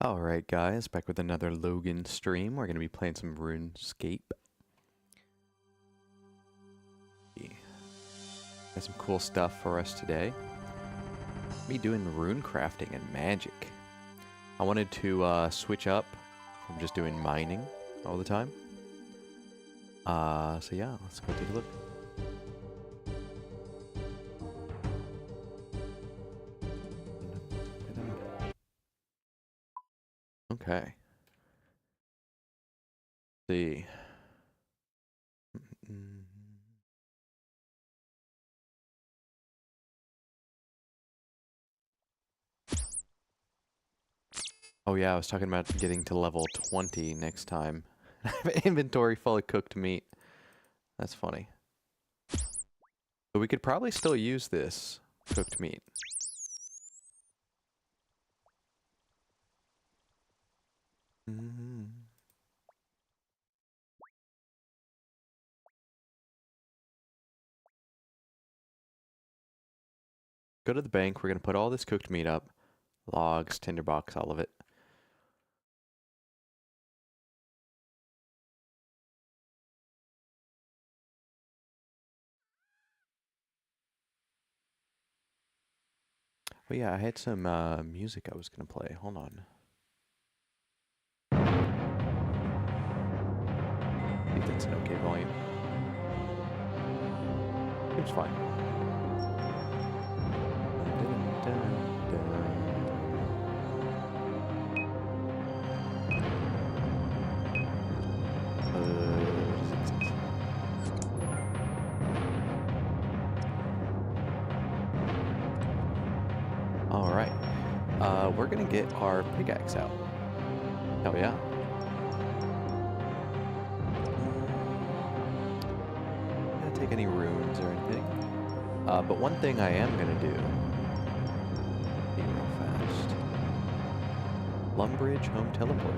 Alright guys, back with another Logan stream. We're going to be playing some Runescape. Got some cool stuff for us today. Me doing runecrafting and magic. I wanted to switch up from just doing mining all the time. So yeah, let's go take a look. Okay. See. Oh yeah, I was talking about getting to level 20 next time. I have an inventory full of cooked meat. That's funny. But we could probably still use this cooked meat. Go to the bank. We're going to put all this cooked meat up. Logs, tinderbox, all of it. Oh yeah, I had some music I was going to play. Hold on. I think that's an okay volume. Seems fine. Alright. We're gonna get our pickaxe out. Hell yeah. Not gonna take any runes or anything. But one thing I am gonna do. Be real fast. Lumbridge home teleport.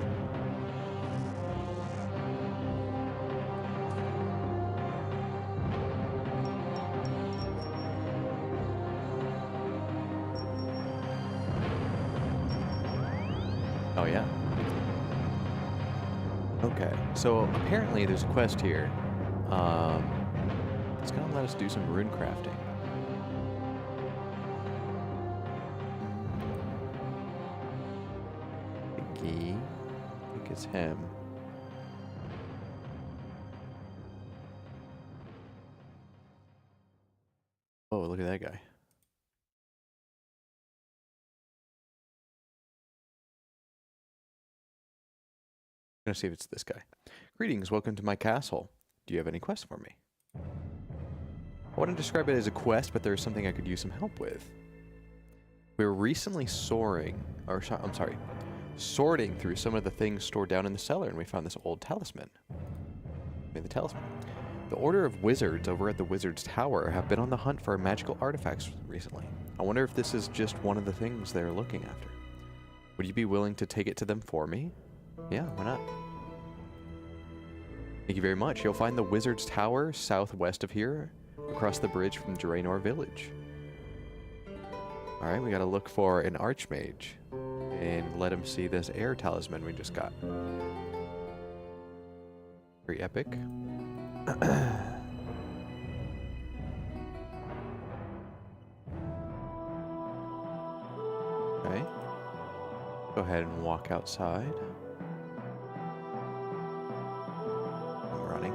Oh yeah. Okay, so apparently there's a quest here. It's gonna let us do some rune crafting. Piggy. I think it's him. Oh, look at that guy. Gonna see if it's this guy. Greetings, welcome to my castle. Do you have any quests for me? I wouldn't describe it as a quest, but there's something I could use some help with. We were recently sorting through some of the things stored down in the cellar, and we found this old talisman. The talisman. The Order of Wizards over at the Wizard's Tower have been on the hunt for magical artifacts recently. I wonder if this is just one of the things they're looking after. Would you be willing to take it to them for me? Yeah, why not? Thank you very much. You'll find the Wizard's Tower southwest of here, across the bridge from Draenor Village. Alright, we gotta look for an Archmage and let him see this air talisman we just got. Very epic. Okay. Go ahead and walk outside. I'm running.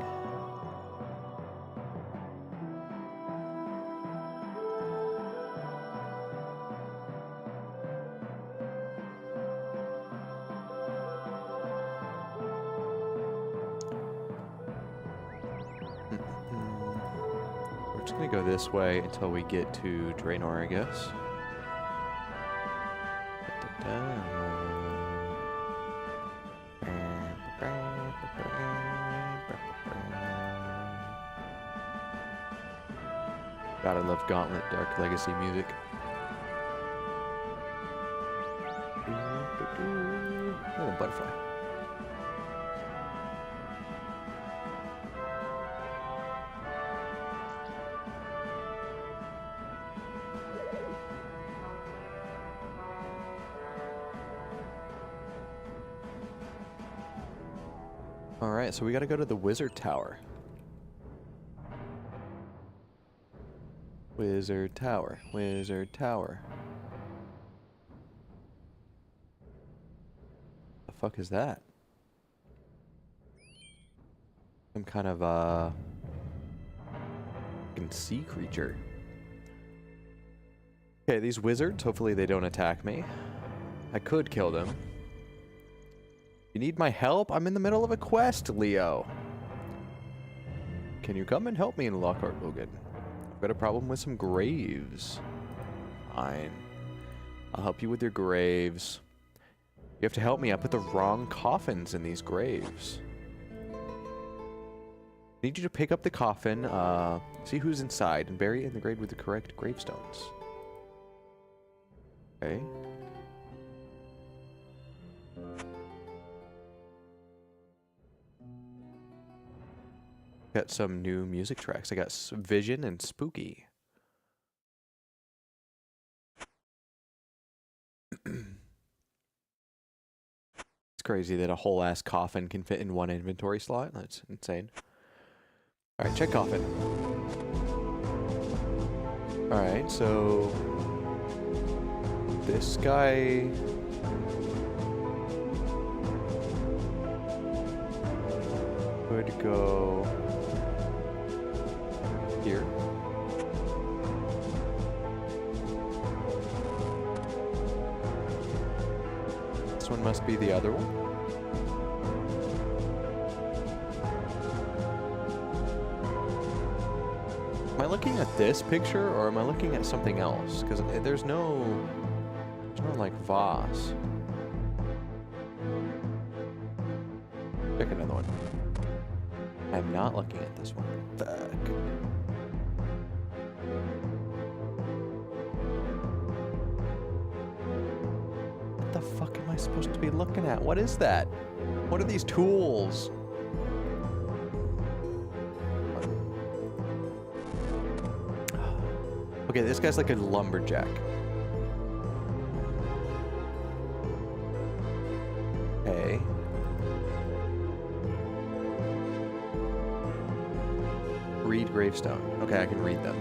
We're just gonna go this way until we get to Draenor, I guess. God, I love Gauntlet Dark Legacy music. Oh, a butterfly. Alright, so we gotta go to the wizard tower. Wizard tower. Wizard tower. The fuck is that? Some kind of sea creature. Okay, these wizards, hopefully they don't attack me. I could kill them. You need my help? I'm in the middle of a quest, Leo. Can you come and help me in Lockhart, Logan? I've got a problem with some graves. Fine. I'll help you with your graves. You have to help me. I put the wrong coffins in these graves. I need you to pick up the coffin, see who's inside, and bury it in the grave with the correct gravestones. Okay. Got some new music tracks. I got Vision and Spooky. It's crazy that a whole ass coffin can fit in one inventory slot. That's insane. Alright, check coffin. Alright, so this guy could go here. This one must be the other one. Am I looking at this picture or am I looking at something else? Because there's no like vase. Pick another one. I'm not looking at this one. Fuck. What the fuck am I supposed to be looking at? What is that? What are these tools? Okay, this guy's like a lumberjack. Okay. Read gravestone. Okay, I can read them.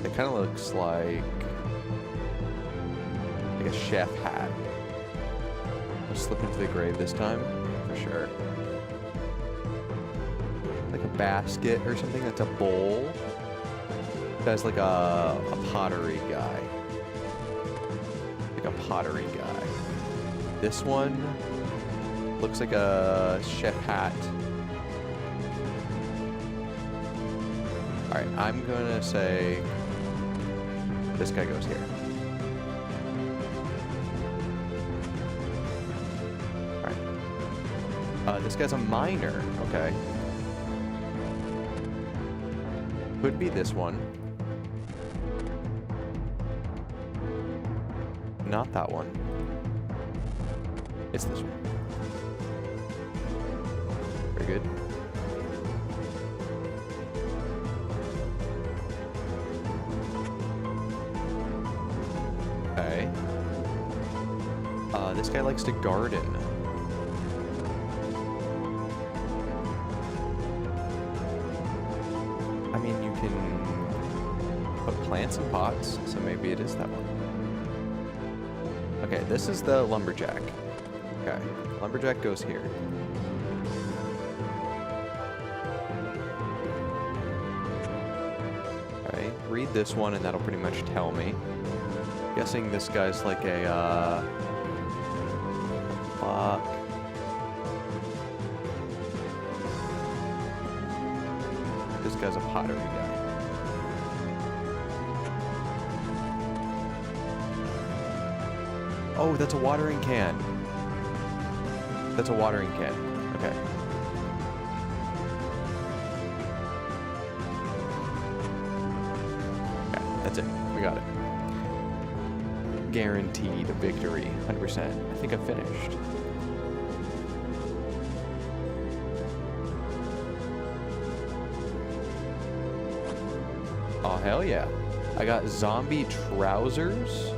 It kind of looks like a chef hat. I'll slip into the grave this time, for sure. Like a basket or something that's a bowl. That's like a pottery guy. Like a pottery guy. This one looks like a chef hat. Alright, I'm gonna say this guy goes here. Alright. This guy's a miner. Okay. Could be this one. Not that one. It's this one. Very good. Okay. This guy likes to garden. I mean, you can put plants in pots, so maybe it is that one. Okay, this is the lumberjack. Okay, lumberjack goes here. Okay, read this one and that'll pretty much tell me. Guessing this guy's like a, fuck. This guy's a pottery guy. Oh, that's a watering can. That's a watering can. Okay. Okay, that's it. We got it. Guaranteed a victory. 100%. I think I finished. Oh, hell yeah. I got zombie trousers.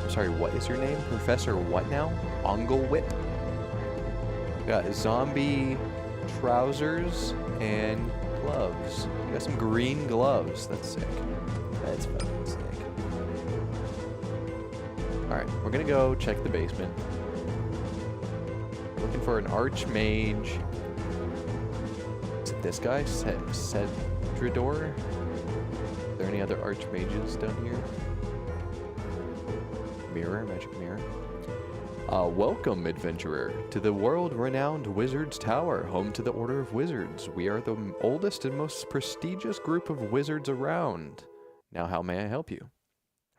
sorry, what is your name? Professor what now? Ongle Whip. Got zombie trousers and gloves. You got some green gloves. That's sick. That's fucking sick. Alright, we're gonna go check the basement. We're looking for an archmage. Is it this guy? Cedridor? Are there any other archmages down here? Mirror, magic mirror. Welcome, adventurer, to the world-renowned Wizard's Tower, home to the Order of Wizards. We are the oldest and most prestigious group of wizards around. Now, how may I help you?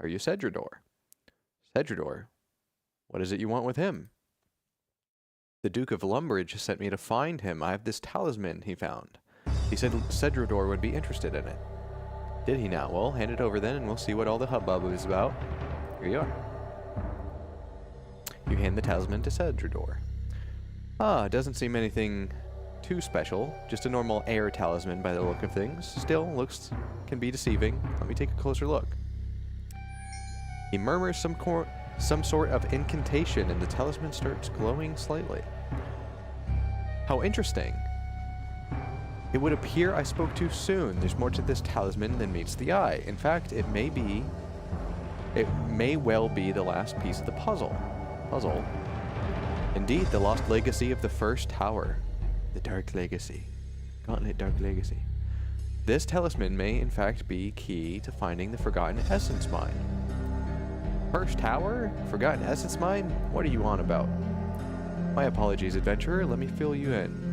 Are you Cedridor? Cedridor? What is it you want with him? The Duke of Lumbridge sent me to find him. I have this talisman he found. He said Cedridor would be interested in it. Did he now? Well, hand it over then, and we'll see what all the hubbub is about. Here you are. You hand the talisman to Cedridor. Ah, doesn't seem anything too special. Just a normal air talisman by the look of things. Still, looks can be deceiving. Let me take a closer look. He murmurs some sort of incantation, and the talisman starts glowing slightly. How interesting. It would appear I spoke too soon. There's more to this talisman than meets the eye. In fact, it may well be the last piece of the puzzle. Indeed, the lost legacy of the first tower. The Dark Legacy. Gauntlet Dark Legacy. This talisman may in fact be key to finding the Forgotten Essence Mine. First tower? Forgotten Essence Mine? What are you on about? My apologies, adventurer. Let me fill you in.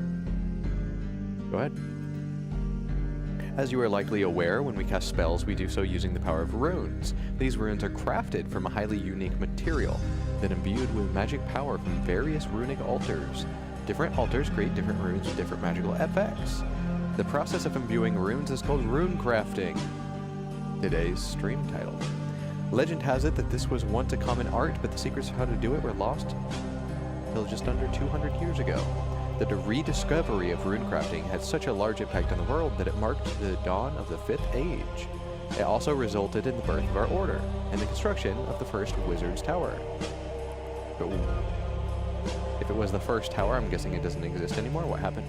Go ahead. As you are likely aware, when we cast spells, we do so using the power of runes. These runes are crafted from a highly unique material, then imbued with magic power from various runic altars. Different altars create different runes with different magical effects. The process of imbuing runes is called Runecrafting. Today's stream title. Legend has it that this was once a common art, but the secrets of how to do it were lost until just under 200 years ago. The rediscovery of runecrafting had such a large impact on the world that it marked the dawn of the Fifth Age. It also resulted in the birth of our order and the construction of the first Wizard's Tower. But if it was the first tower, I'm guessing it doesn't exist anymore. What happened?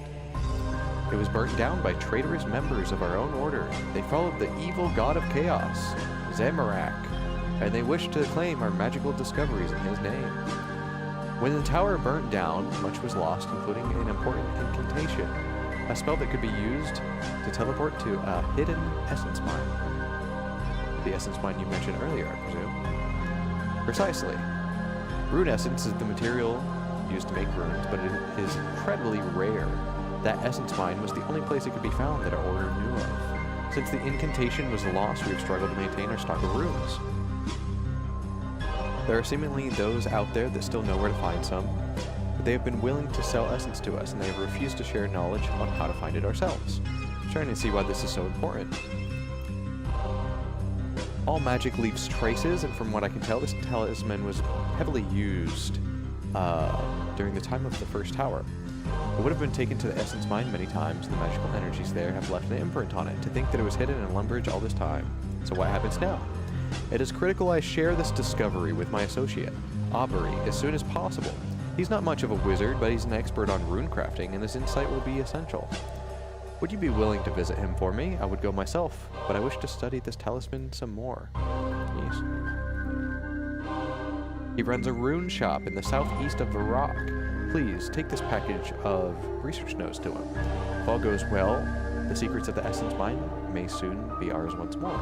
It was burnt down by traitorous members of our own order. They followed the evil god of chaos, Zamorak, and they wished to claim our magical discoveries in his name. When the tower burnt down, much was lost, including an important incantation, a spell that could be used to teleport to a hidden essence mine. The essence mine you mentioned earlier, I presume. Precisely. Rune essence is the material used to make runes, but it is incredibly rare. That essence mine was the only place it could be found that our order knew of. Since the incantation was lost, we have struggled to maintain our stock of runes. There are seemingly those out there that still know where to find some, but they have been willing to sell essence to us, and they have refused to share knowledge on how to find it ourselves. I'm trying to see why this is so important. All magic leaves traces, and from what I can tell, this talisman was heavily used during the time of the first tower. It would have been taken to the essence mine many times, and the magical energies there have left an imprint on it. To think that it was hidden in Lumbridge all this time. So what happens now? It is critical I share this discovery with my associate, Aubrey, as soon as possible. He's not much of a wizard, but he's an expert on runecrafting, and his insight will be essential. Would you be willing to visit him for me? I would go myself, but I wish to study this talisman some more. Yes. He runs a rune shop in the southeast of Varrock. Please, take this package of research notes to him. If all goes well, the secrets of the essence mine may soon be ours once more.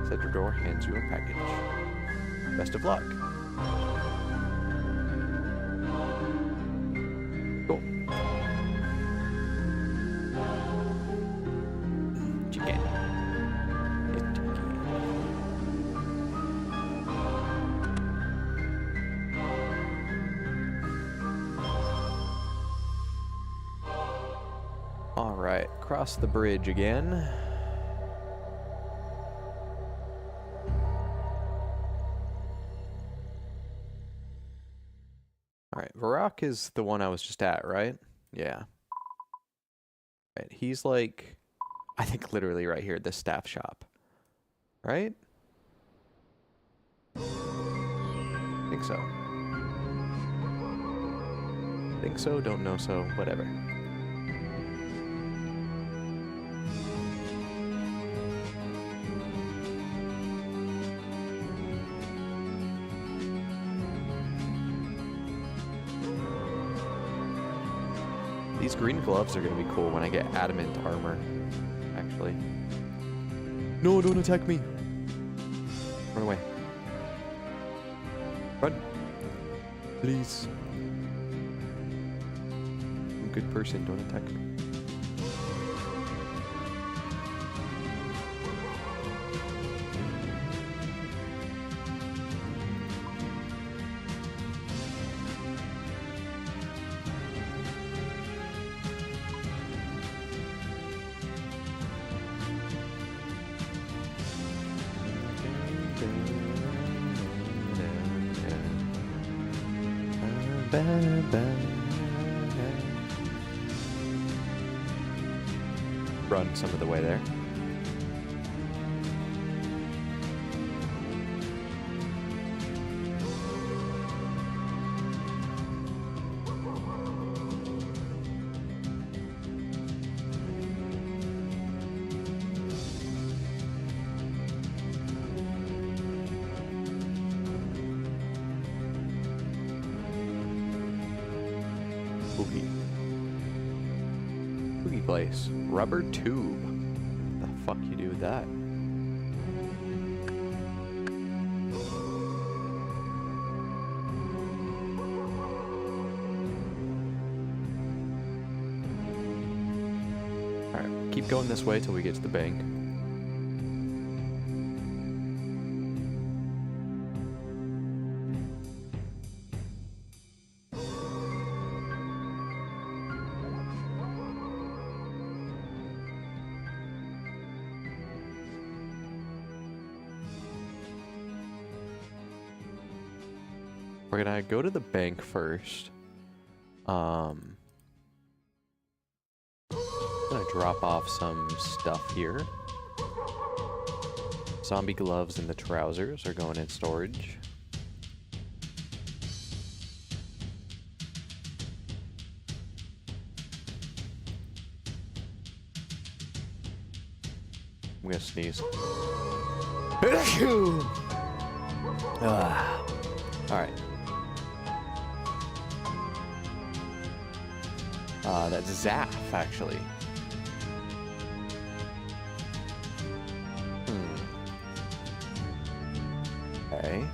Cedridor hands you a package. Best of luck. Cool. Chicken. It's chicken. All right, cross the bridge again. Alright, Varrock is the one I was just at, right? Yeah. Right, he's like, I think literally right here, the staff shop. Right? think so. Think so, don't know so, whatever. These green gloves are going to be cool when I get adamant armor, actually. No, don't attack me! Run away. Run! Please. I'm a good person, don't attack me. Run some of the way there. Spooky place. Rubber tube. The fuck you do with that? Alright, keep going this way till we get to the bank. We're gonna go to the bank first. I'm gonna drop off some stuff here. Zombie gloves and the trousers are going in storage. I'm gonna sneeze. Alright. That's Zaf, actually. Okay.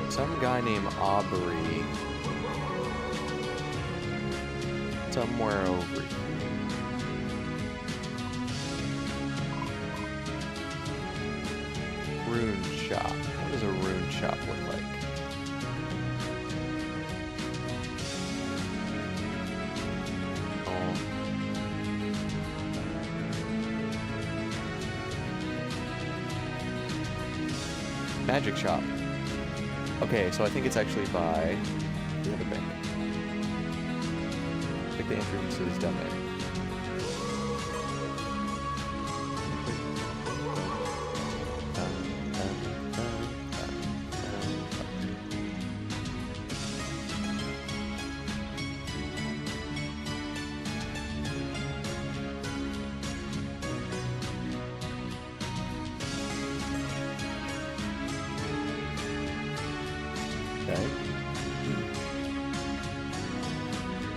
Some guy named Aubrey. Somewhere over here. Rune shop. What does a rune shop look like? Magic shop. Okay, so I think it's actually by the other bank. I think the entrance is down there. Okay.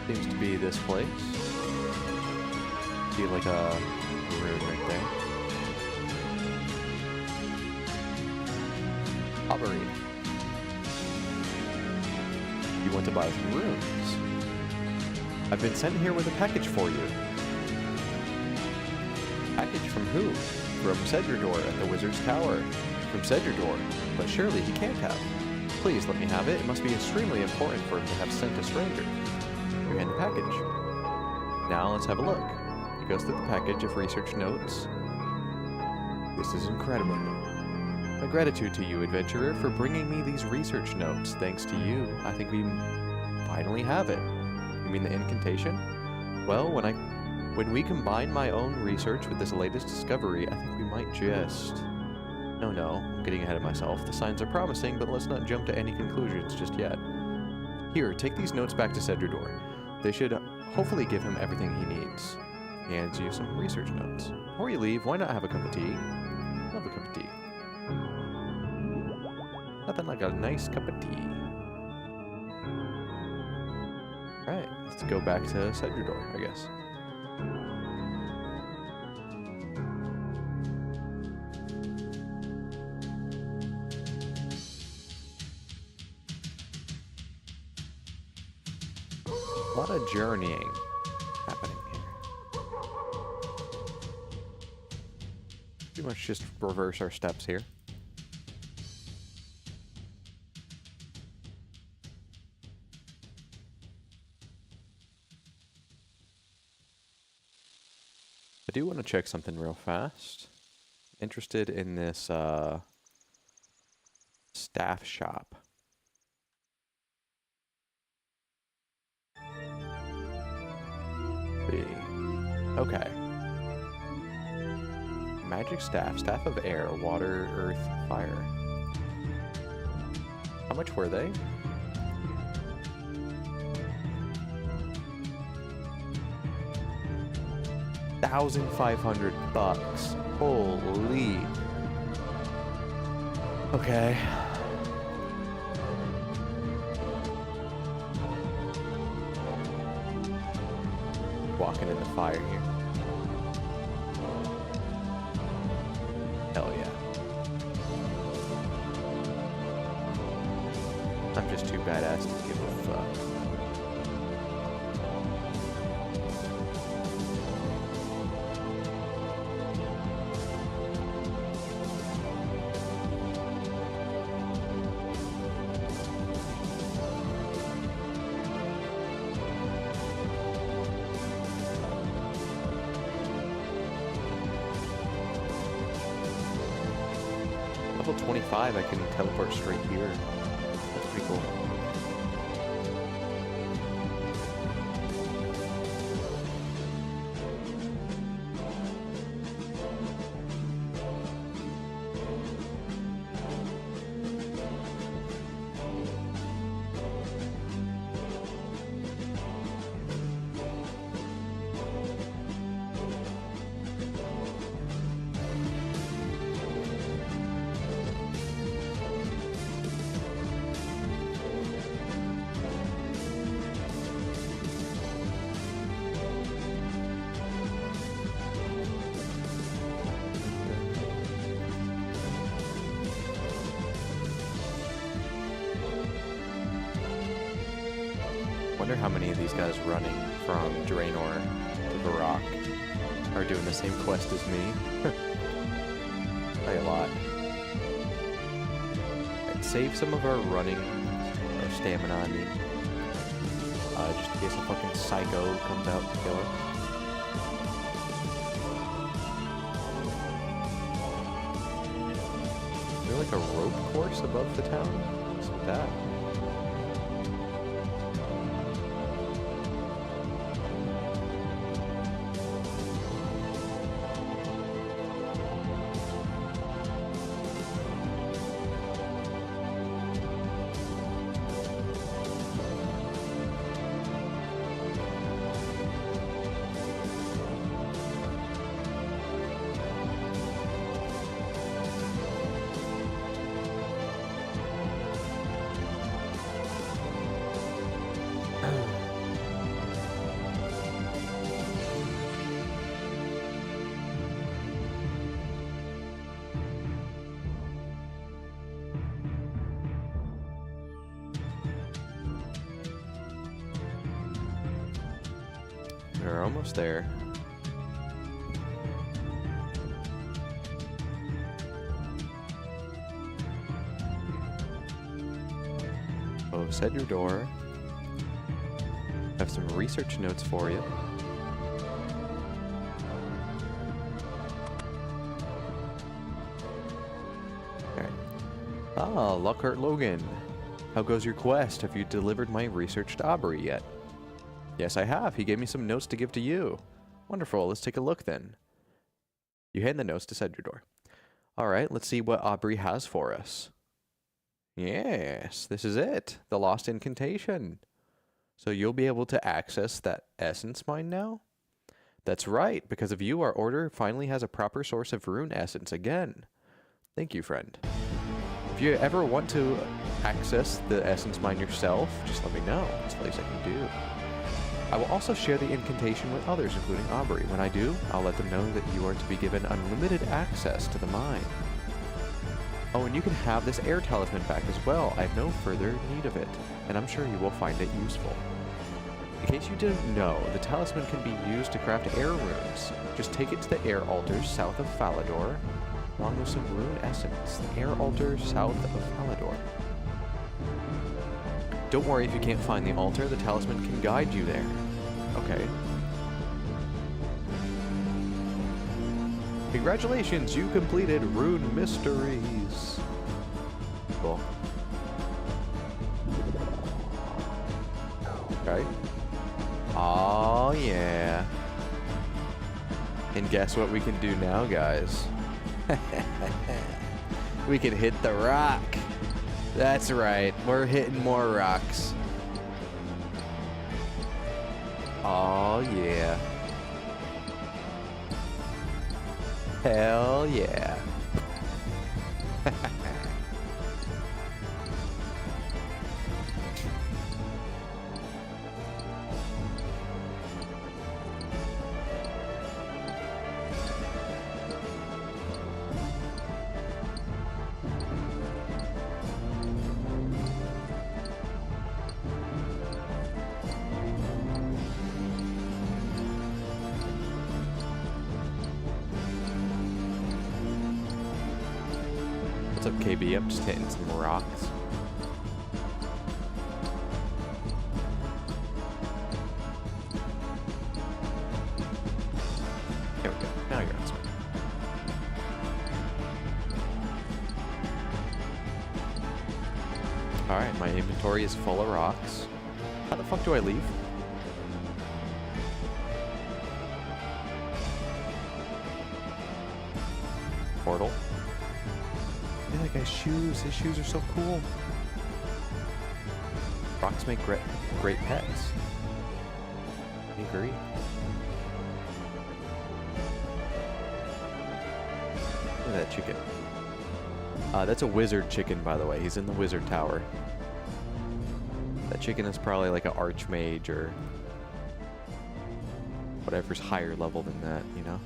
Seems to be this place. See like a rune right there. Aubrey. You want to buy some runes? I've been sent here with a package for you. Package from who? From Cedrador at the Wizard's Tower. From Cedrador, but surely he can't have. Please let me have it. It must be extremely important for him to have sent a stranger. You hand the package. Now let's have a look. He goes through the package of research notes. This is incredible. My gratitude to you, adventurer, for bringing me these research notes. Thanks to you, I think we finally have it. You mean the incantation? Well, when we combine my own research with this latest discovery, I think we might just... No, no, I'm getting ahead of myself. The signs are promising, but let's not jump to any conclusions just yet. Here, take these notes back to Cedrador. They should hopefully give him everything he needs. He hands you some research notes. Before you leave, why not have a cup of tea? Love a cup of tea. Nothing like a nice cup of tea. Alright, let's go back to Cedrador, I guess. A lot of journeying happening here. Pretty much just reverse our steps here. I do want to check something real fast. Interested in this staff shop. Okay. Magic staff, staff of air, water, earth, fire. How much were they? $1,500. Holy. Okay. Walking in the fire here. Hell yeah. I'm just too badass to give a fuck. Level 25, I can teleport straight here. That's pretty cool. Wonder how many of these guys running from Draenor to Varrock are doing the same quest as me. Probably a lot. Right, save some of our running, our stamina, I mean. Just in case a fucking psycho comes out to kill us. Is there like a rope course above the town? What's with that? We're almost there. Oh, set your door. Have some research notes for you. Okay. Ah, Lockhart Logan. How goes your quest? Have you delivered my research to Aubrey yet? Yes, I have. He gave me some notes to give to you. Wonderful. Let's take a look then. You hand the notes to Cedrador. Alright, let's see what Aubrey has for us. Yes, this is it. The Lost Incantation. So you'll be able to access that essence mine now? That's right. Because of you, our order finally has a proper source of rune essence again. Thank you, friend. If you ever want to access the essence mine yourself, just let me know. It's the least I can do. I will also share the incantation with others, including Aubrey. When I do, I'll let them know that you are to be given unlimited access to the mine. Oh, and you can have this air talisman back as well. I have no further need of it, and I'm sure you will find it useful. In case you didn't know, the talisman can be used to craft air runes. Just take it to the air altars south of Falador, along with some rune essence. The air altar south of Falador. Don't worry if you can't find the altar, the talisman can guide you there. Okay. Congratulations, you completed Rune Mysteries. Cool. Okay. Oh yeah. And guess what we can do now, guys? We can hit the rock. That's right, we're hitting more rocks. Oh yeah. Hell yeah. What's up, KB? I'm just hitting some rocks. There we go. Now you're on screen. Alright, my inventory is full of rocks. How the fuck do I leave? Portal. Look at that guy's shoes. His shoes are so cool. Rocks make great pets. I agree. Look at that chicken. That's a wizard chicken, by the way. He's in the wizard tower. That chicken is probably like an archmage or whatever's higher level than that, you know?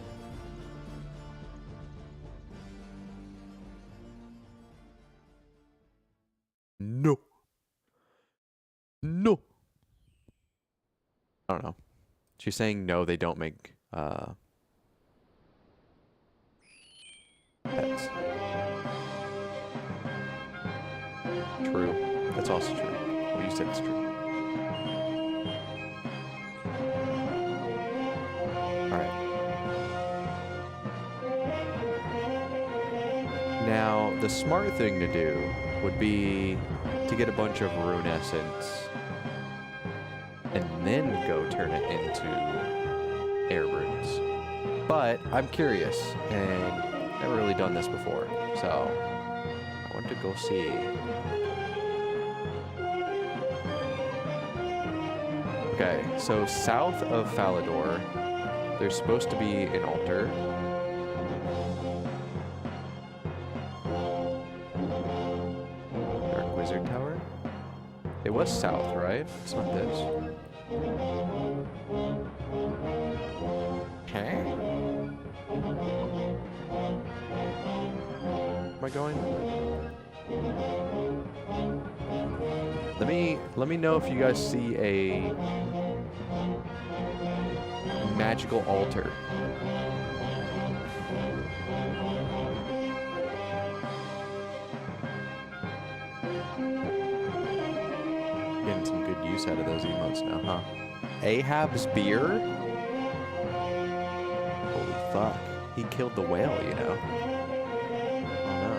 No. No. I don't know. She's saying no, they don't make pets. True. That's also true. What you said is true. Alright. Now, the smart thing to do would be to get a bunch of rune essence and then go turn it into air runes. But I'm curious and never really done this before, so I want to go see. Okay, so south of Falador, there's supposed to be an altar. Wizard Tower? It was south, right? It's not this. Okay. Am I going? Let me know if you guys see a magical altar. Getting some good use out of those emotes now, huh? Ahab's beer? Holy fuck. He killed the whale, you know? Oh no.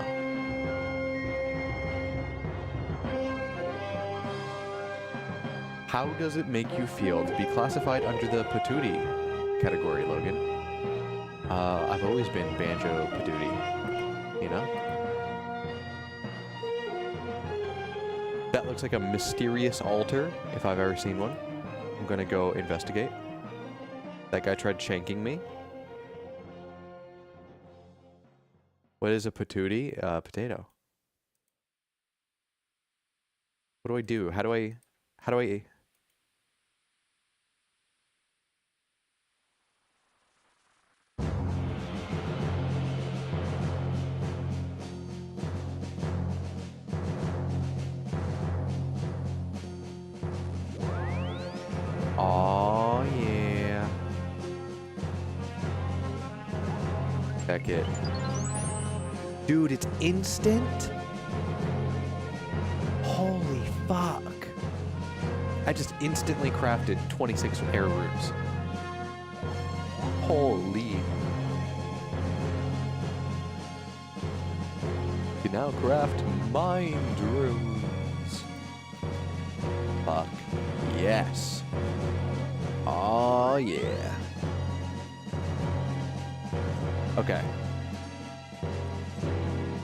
How does it make you feel to be classified under the Patootie category, Logan? I've always been Banjo Patootie. you know? That looks like a mysterious altar, if I've ever seen one. I'm gonna go investigate. That guy tried shanking me. What is a patootie? Potato. What do I do? How do I... Oh yeah. Check it. Dude, it's instant? Holy fuck. I just instantly crafted 26 air rooms. Holy. You now craft mind rooms. Fuck. Yes. Oh yeah. Okay.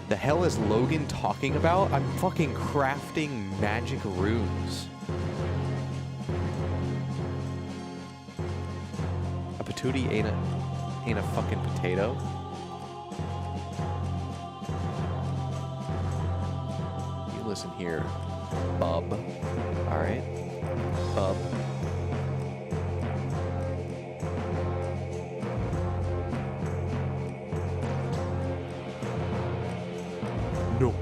The hell is Logan talking about? I'm fucking crafting magic runes. A patootie ain't a fucking potato. You listen here, bub. Alright? Bub. No.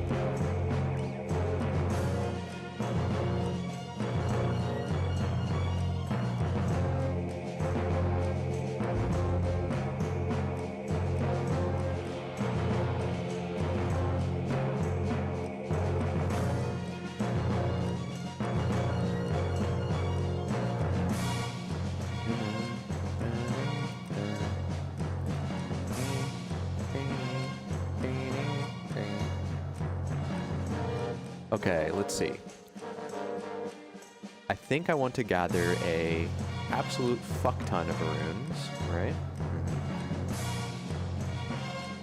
Okay, let's see. I think I want to gather a absolute fuck ton of runes, right?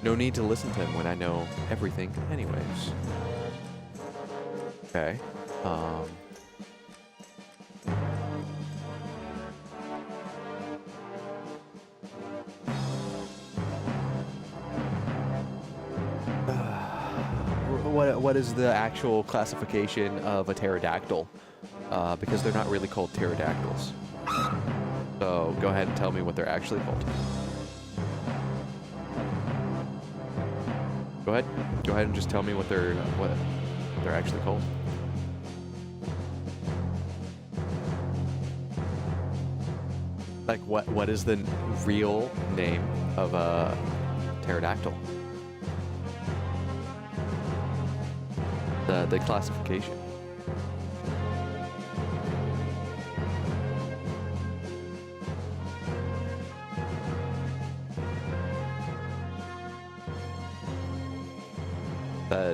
No need to listen to him when I know everything anyways. Okay. What is the actual classification of a pterodactyl? Because they're not really called pterodactyls. So go ahead and tell me what they're actually called. Go ahead and just tell me what they're actually called. Like what is the real name of a pterodactyl? The classification.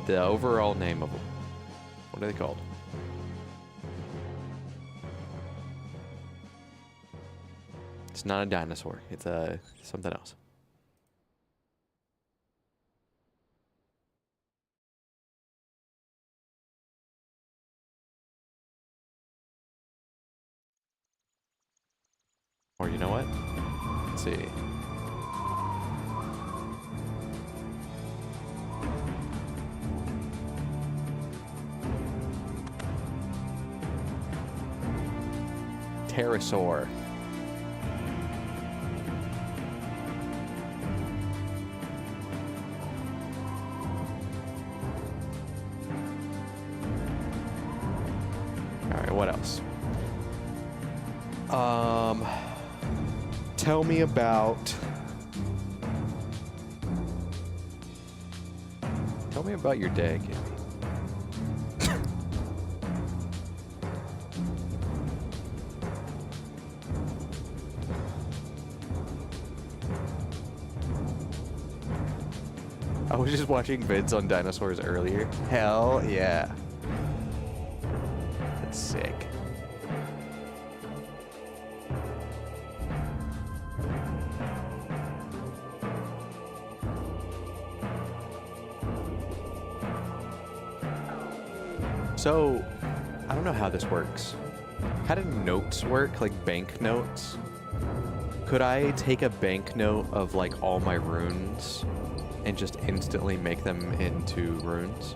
The overall name of them. What are they called? It's not a dinosaur. It's something else. Or you know what? Let's see. Pterosaur. Alright, what else? Tell me about your day, Kimmy. I was just watching vids on dinosaurs earlier. Hell yeah. That's sick. So, I don't know how this works. How do notes work? Like bank notes? Could I take a banknote of like all my runes and just instantly make them into runes?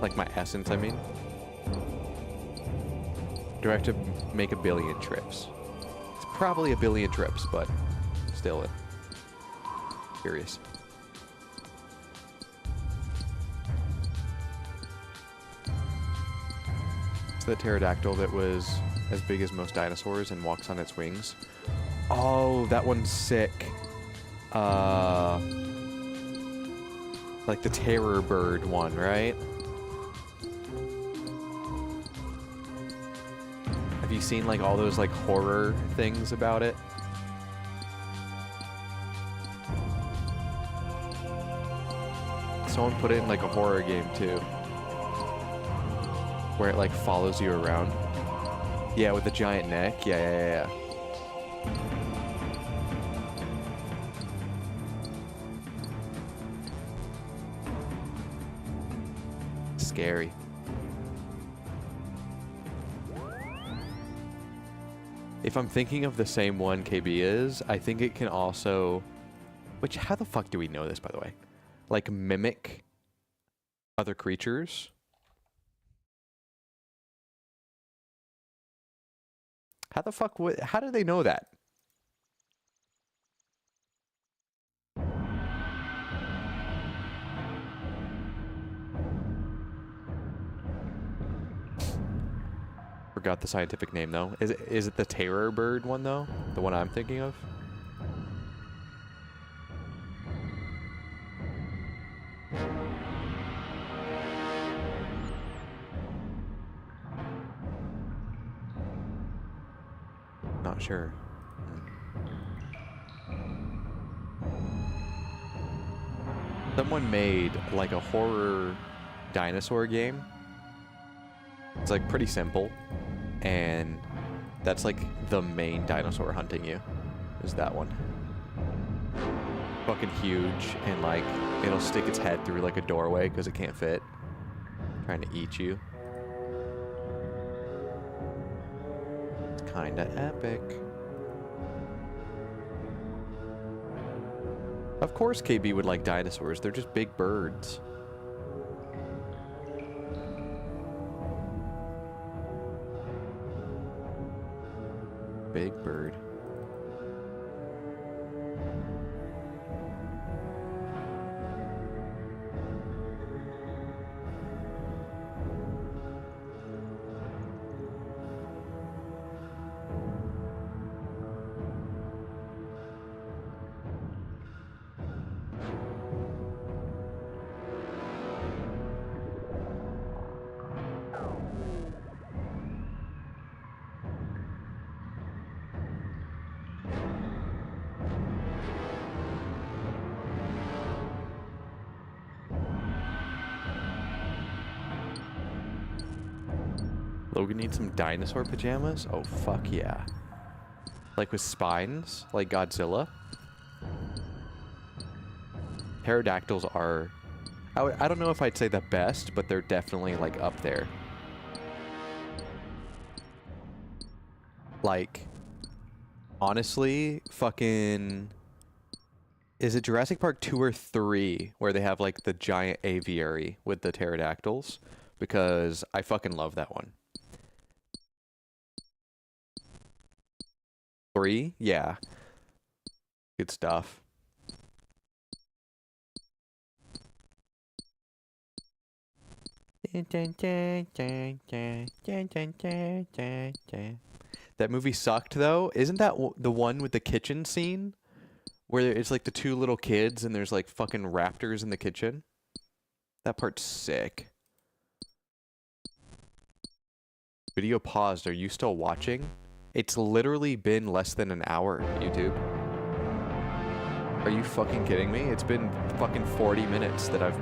Like my essence, I mean? Do I have to make a billion trips? It's probably a billion trips, but still curious. It's the pterodactyl that was as big as most dinosaurs and walks on its wings. Oh, that one's sick. Like the terror bird one, right? Have you seen like all those like horror things about it? Someone put it in like a horror game too, where it like follows you around. Yeah, with the giant neck. Yeah. Scary. If I'm thinking of the same one KB is, I think it can also... Which, how the fuck do we know this, by the way? Like, mimic other creatures? How the fuck would... How do they know that? Forgot the scientific name though. Is it the terror bird one though? The one I'm thinking of? Not sure. Someone made like a horror dinosaur game. It's like pretty simple, and that's like the main dinosaur hunting you, is that one. Fucking huge, and like it'll stick its head through like a doorway because it can't fit, trying to eat you. It's kinda epic. Of course KB would like dinosaurs, they're just big birds. Big bird. Logan needs some dinosaur pajamas? Oh, fuck yeah. Like with spines? Like Godzilla? Pterodactyls are... I don't know if I'd say the best, but they're definitely, like, up there. Like, honestly, fucking... Is it Jurassic Park 2 or 3 where they have, like, the giant aviary with the pterodactyls? Because I fucking love that one. 3? Yeah. Good stuff. That movie sucked, though. Isn't that the one with the kitchen scene? Where it's like the two little kids and there's like fucking raptors in the kitchen? That part's sick. Video paused. Are you still watching? It's literally been less than an hour, YouTube. Are you fucking kidding me? It's been fucking 40 minutes that I've...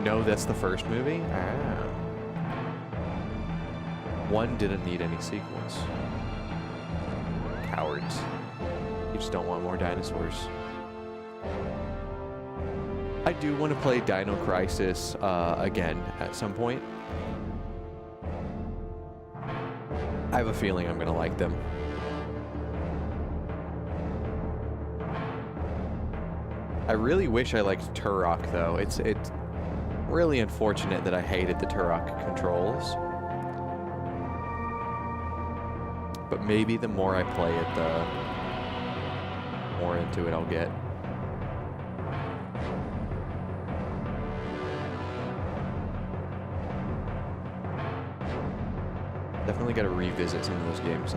No, that's the first movie? Ah. One didn't need any sequels. Cowards. You just don't want more dinosaurs. I do want to play Dino Crisis again at some point. I have a feeling I'm gonna like them. I really wish I liked Turok though. It's really unfortunate that I hated the Turok controls. But maybe the more I play it, the more into it I'll get. Definitely gotta revisit some of those games.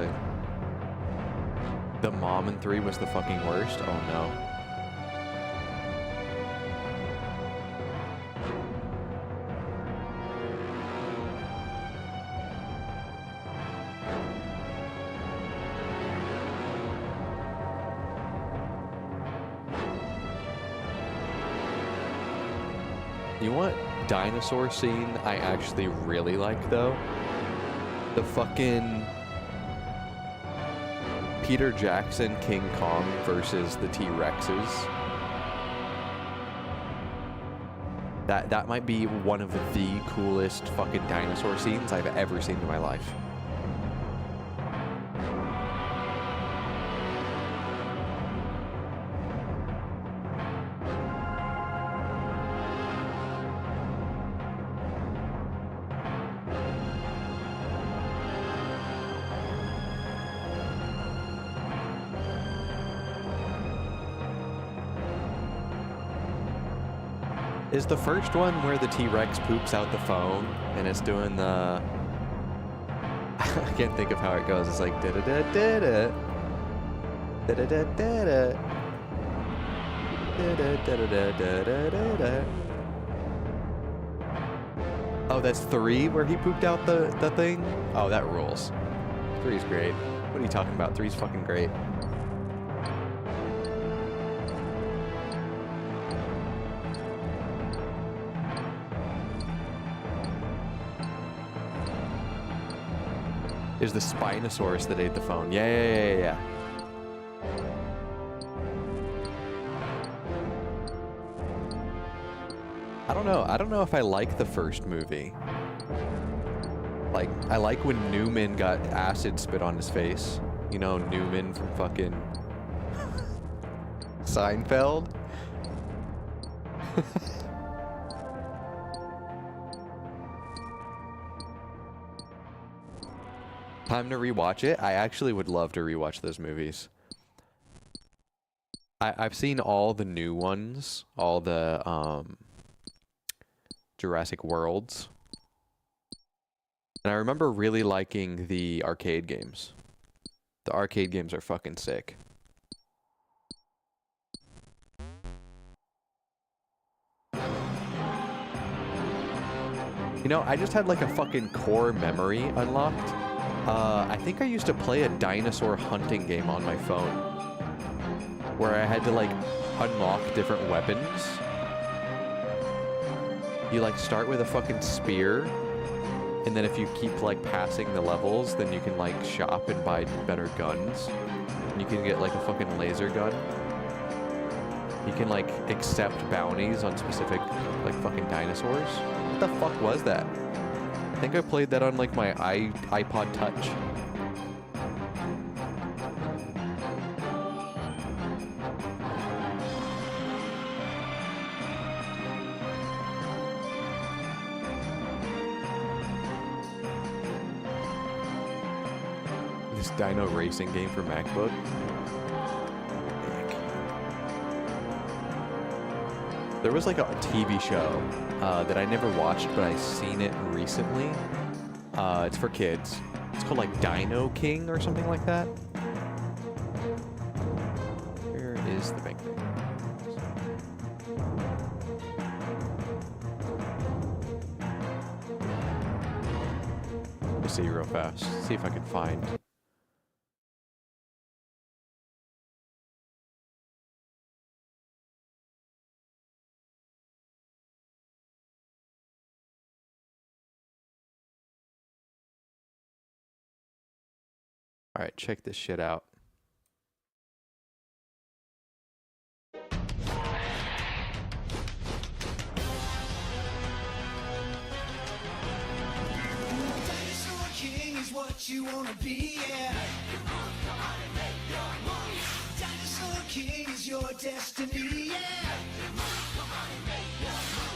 The Mom in 3 was the fucking worst. Oh no. You want dinosaur scene I actually really like though? The fucking Peter Jackson King Kong versus the T-Rexes. That might be one of the coolest fucking dinosaur scenes I've ever seen in my life. Is the first one where the T-Rex poops out the phone and it's doing the... I can't think of how it goes. It's like da-da-da-da-da. Da-da-da-da-da. Da-da-da-da-da-da-da-da. Oh, that's 3 where he pooped out the thing? Oh, that rules. 3's great. What are you talking about? 3's fucking great. There's the Spinosaurus that ate the phone. Yeah. I don't know if I like the first movie. Like, I like when Newman got acid spit on his face. You know, Newman from fucking Seinfeld. Time to rewatch it. I actually would love to rewatch those movies. I've seen all the new ones, all the Jurassic Worlds. And I remember really liking the arcade games. The arcade games are fucking sick. You know, I just had like a fucking core memory unlocked. I think I used to play a dinosaur hunting game on my phone where I had to like unlock different weapons. You like start with a fucking spear, and then if you keep like passing the levels, then you can like shop and buy better guns. And you can get like a fucking laser gun. You can like accept bounties on specific like fucking dinosaurs. What the fuck was that? I think I played that on like my iPod Touch. This dino racing game for MacBook. There was like a TV show that I never watched, but I seen it recently. It's for kids. It's called like Dino King or something like that. Where is the big thing? Let me see real fast. See if I can find. All right, check this shit out. what you wanna be, yeah. Dinosaur King is your destiny, yeah.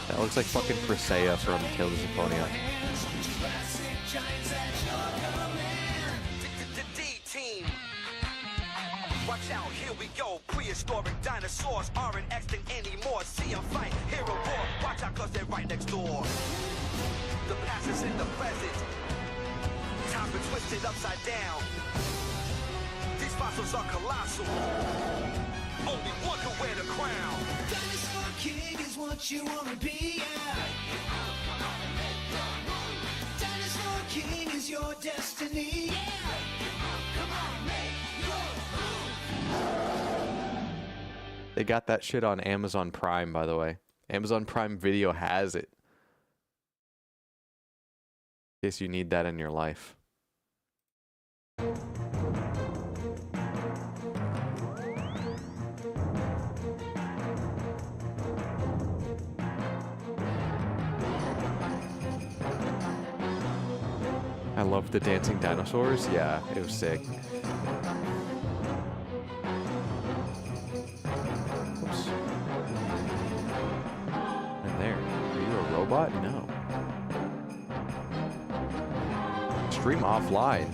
That looks like fucking Presea from Tales of Symphonia. D-team. Watch out, here we go. Prehistoric dinosaurs aren't extinct anymore. See them fight, hear a roar. Watch out, cause they're right next door. The past is in the present. Time's been twisted upside down. These fossils are colossal. Only one can wear the crown. Dinosaur King is what you wanna be, yeah. Dinosaur King is your destiny, yeah. Come on, make your move. They got that shit on Amazon Prime, by the way. Amazon Prime Video has it. In case you need that in your life. I love the dancing dinosaurs. Yeah, it was sick. Oops. And there. Are you a robot? No. Stream offline.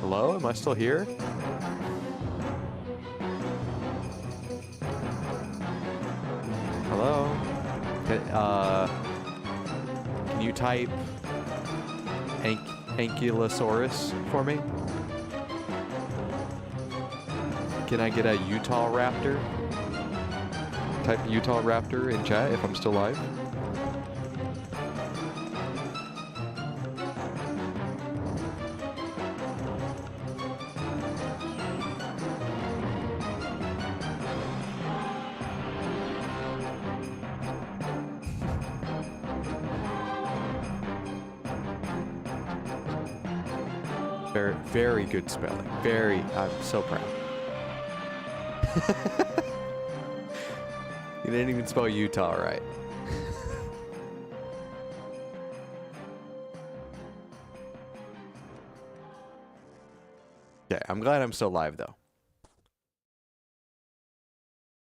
Hello? Am I still here? Hello? Can you type Ankylosaurus for me? Can I get a Utah Raptor? Type Utah Raptor in chat if I'm still live. Very, very good spelling. I'm so proud. You didn't even spell Utah right. Okay, I'm glad I'm still live though.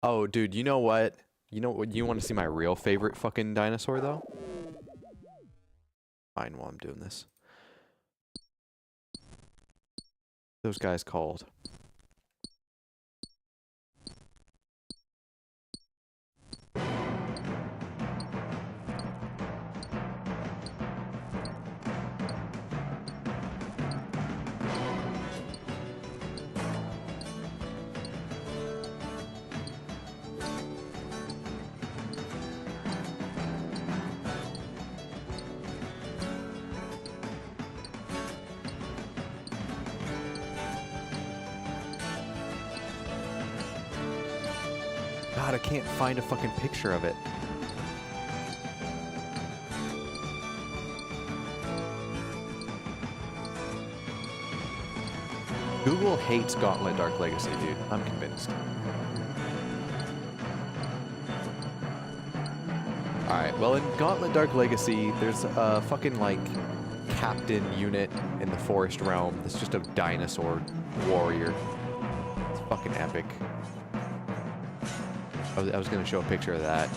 Oh, dude, you know what? You know what? You want to see my real favorite fucking dinosaur though? Fine, while I'm doing this. Those guys called. God, I can't find a fucking picture of it. Google hates Gauntlet Dark Legacy, dude. I'm convinced. Alright, well in Gauntlet Dark Legacy, there's a fucking, like, captain unit in the forest realm that's just a dinosaur warrior. It's fucking epic. I was gonna show a picture of that.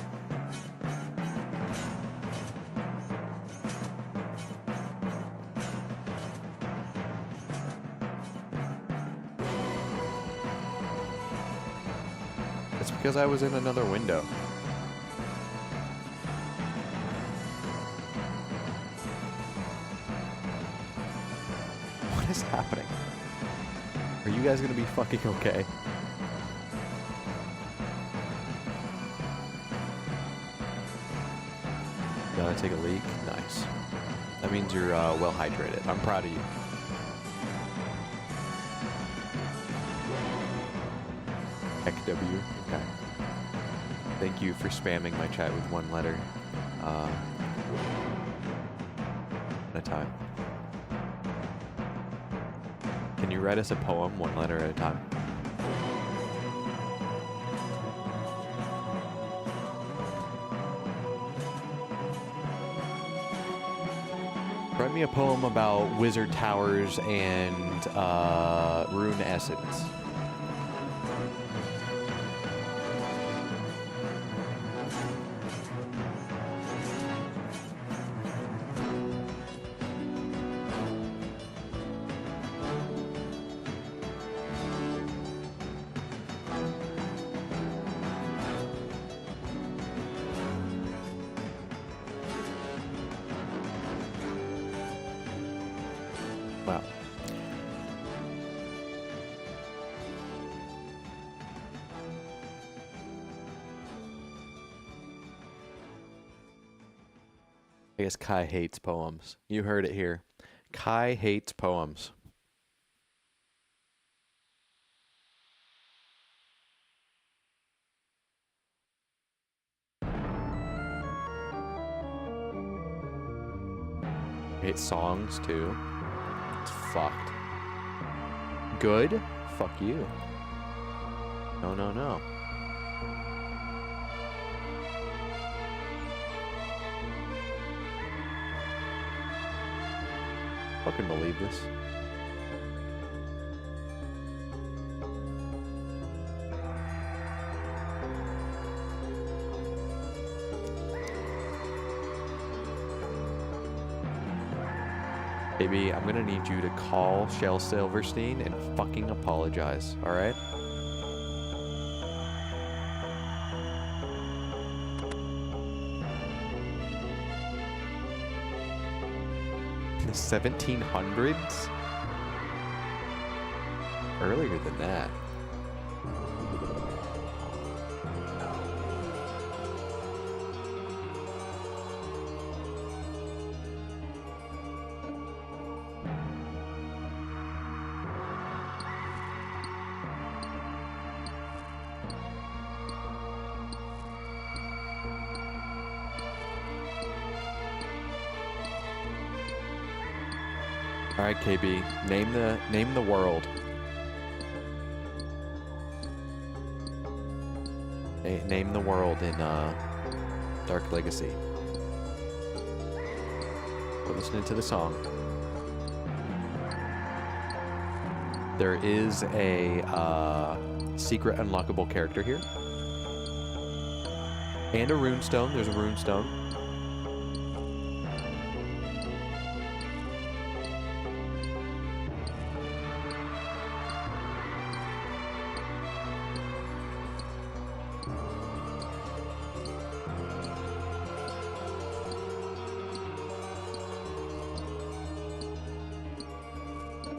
It's because I was in another window. What is happening? Are you guys gonna be fucking okay? Gotta take a leak? Nice. That means you're well hydrated. I'm proud of you. XW. Okay. Thank you for spamming my chat with one letter at a time. Can you write us a poem one letter at a time? Write me a poem about wizard towers and rune essence. Wow. I guess Kai hates poems. You heard it here. Kai hates poems. He hates songs too. It's fucked. Good? Fuck you. No, no, no. Fucking believe this. Baby, I'm gonna need you to call Shel Silverstein and fucking apologize, alright? The 1700s? Earlier than that. All right, KB, name the world. Name the world in Dark Legacy. We're listening to the song. There is a secret unlockable character here, and a runestone. There's a runestone.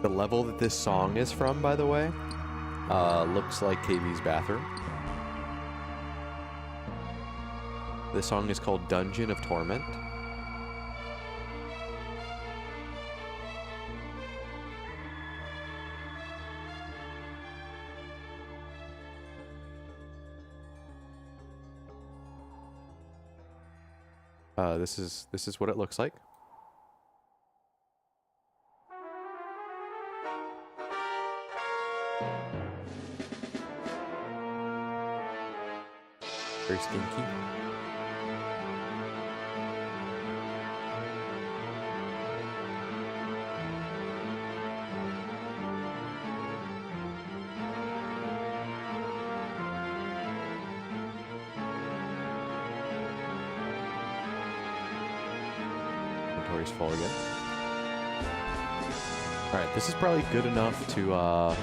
The level that this song is from, by the way, looks like KV's bathroom. This song is called Dungeon of Torment. This is what it looks like. Very stinky. Inventory's full again. Alright, this is probably good enough to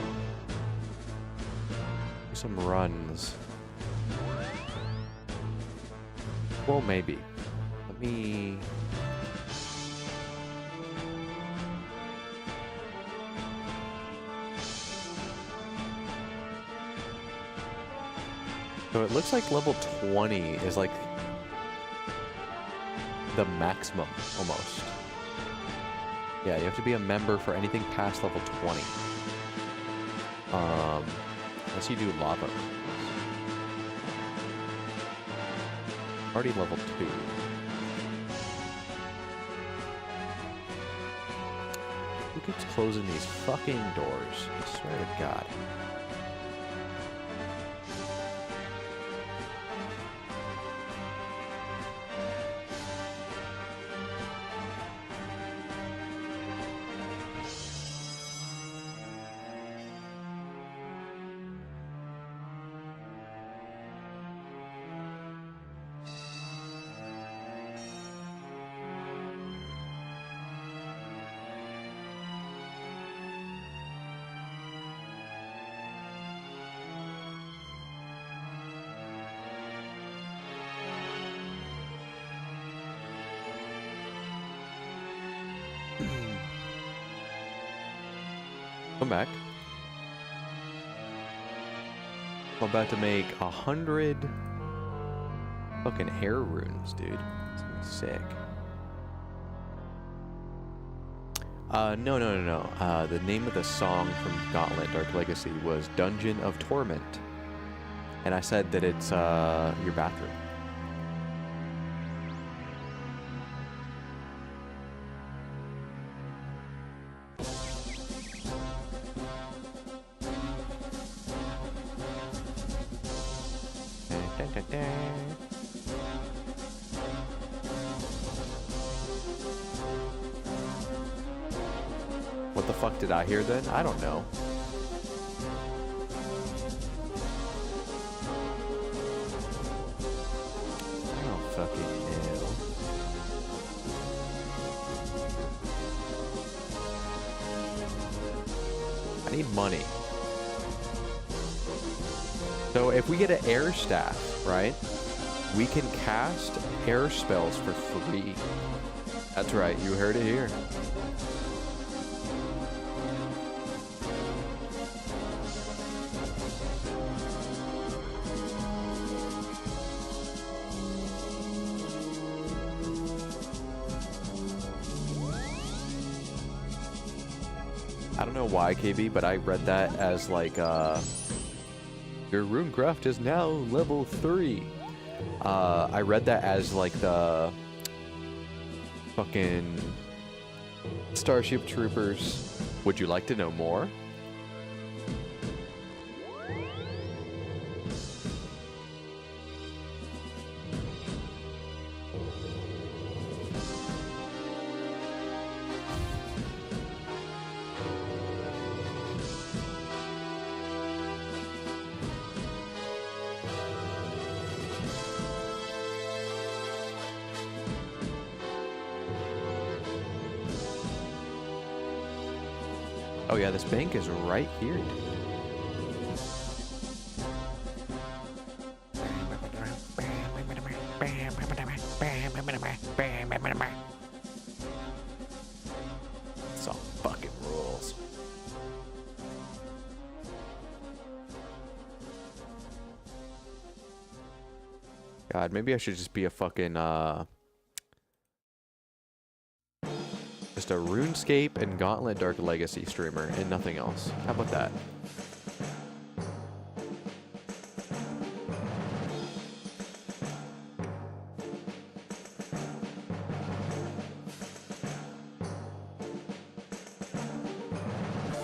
do some runs. Well, maybe. Let me... So it looks like level 20 is like the maximum, almost. Yeah, you have to be a member for anything past level 20. Unless you do lava. Already level 2. Who keeps closing these fucking doors? I swear to God. Come back. I'm about to make 100 fucking air runes, dude. It's sick. No. The name of the song from Gauntlet Dark Legacy was Dungeon of Torment. And I said that it's your bathroom. What the fuck did I hear then? I don't know. I don't fucking know. I need money. So if we get an air staff, right? We can cast air spells for free. That's right, you heard it here. I don't know why, KB, but I read that as like, your Runecraft is now level 3. I read that as like the fucking Starship Troopers. Would you like to know more? Oh yeah, this bank is right here, dude. Some fucking rules. God, maybe I should just be a fucking, just a Runescape and Gauntlet Dark Legacy streamer and nothing else. How about that?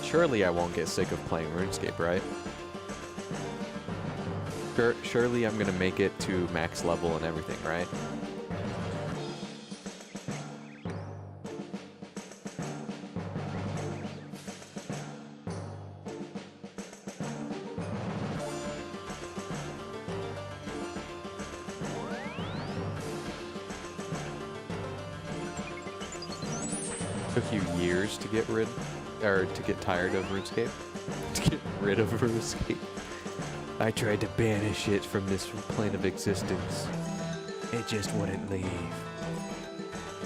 Surely I won't get sick of playing RuneScape, right? Surely I'm gonna make it to max level and everything, right? Took you years to get rid, or to get tired of RuneScape? To get rid of RuneScape? I tried to banish it from this plane of existence. It just wouldn't leave.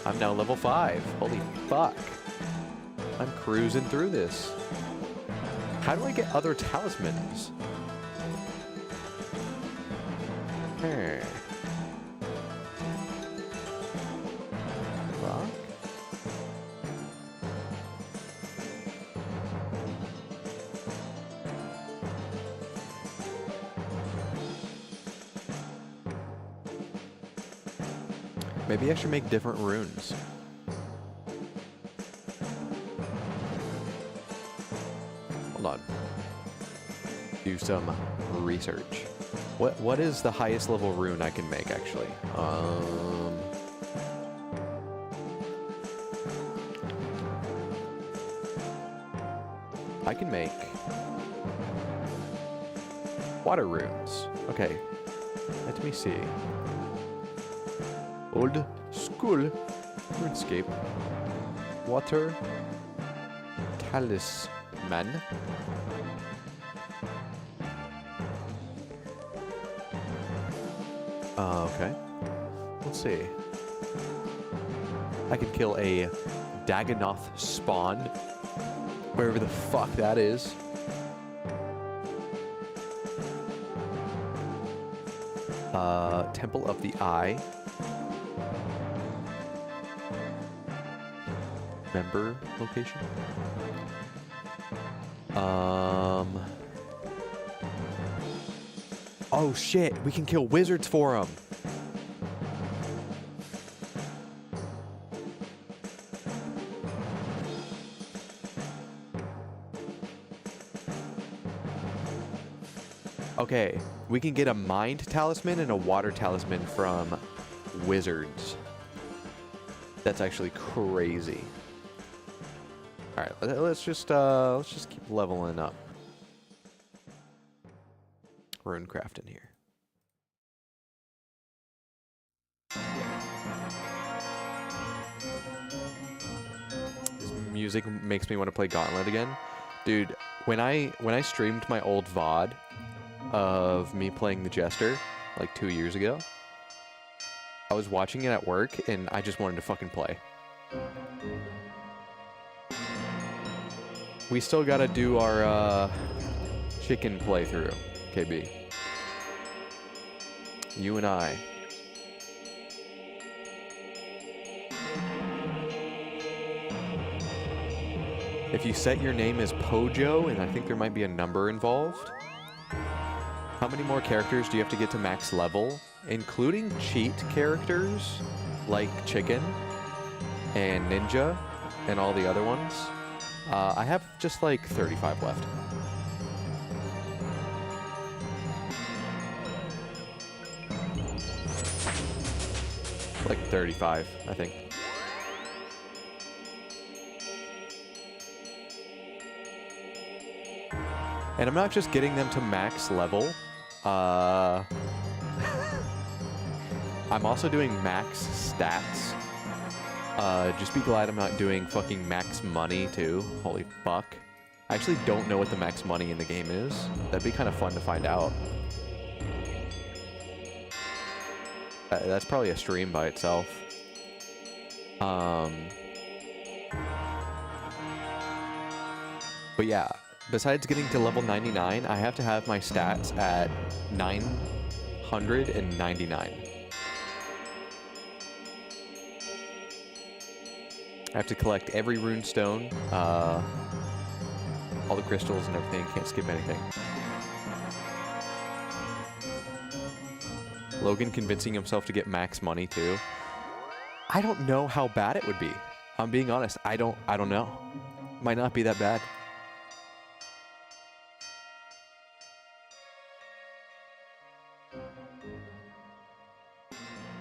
I'm now level 5. Holy fuck. I'm cruising through this. How do I get other talismans? Fuck. Maybe I should make different runes. Hold on. Do some research. What is the highest level rune I can make, actually? I can make water runes. Okay. Let me see. Old school RuneScape. Water talisman. Okay. Let's see. I could kill a Dagonoth spawn, wherever the fuck that is. Temple of the Eye. Member location. Oh shit, we can kill wizards for them. Okay, we can get a mind talisman and a water talisman from wizards. That's actually crazy. All right, let's just keep leveling up. Runecrafting here. This music makes me want to play Gauntlet again. Dude, when I streamed my old VOD of me playing the Jester like 2 years ago, I was watching it at work and I just wanted to fucking play. We still gotta do our chicken playthrough, KB. You and I. If you set your name as Pojo, and I think there might be a number involved, how many more characters do you have to get to max level, including cheat characters like Chicken and Ninja and all the other ones? I have just like 35 left. Like 35, I think. And I'm not just getting them to max level. I'm also doing max stats. Just be glad I'm not doing fucking max money too. Holy fuck. I actually don't know what the max money in the game is. That'd be kind of fun to find out. That's probably a stream by itself. But yeah, besides getting to level 99, I have to have my stats at 999. I have to collect every rune stone, all the crystals and everything. Can't skip anything. Logan convincing himself to get max money too. I don't know how bad it would be. I'm being honest. I don't know. Might not be that bad.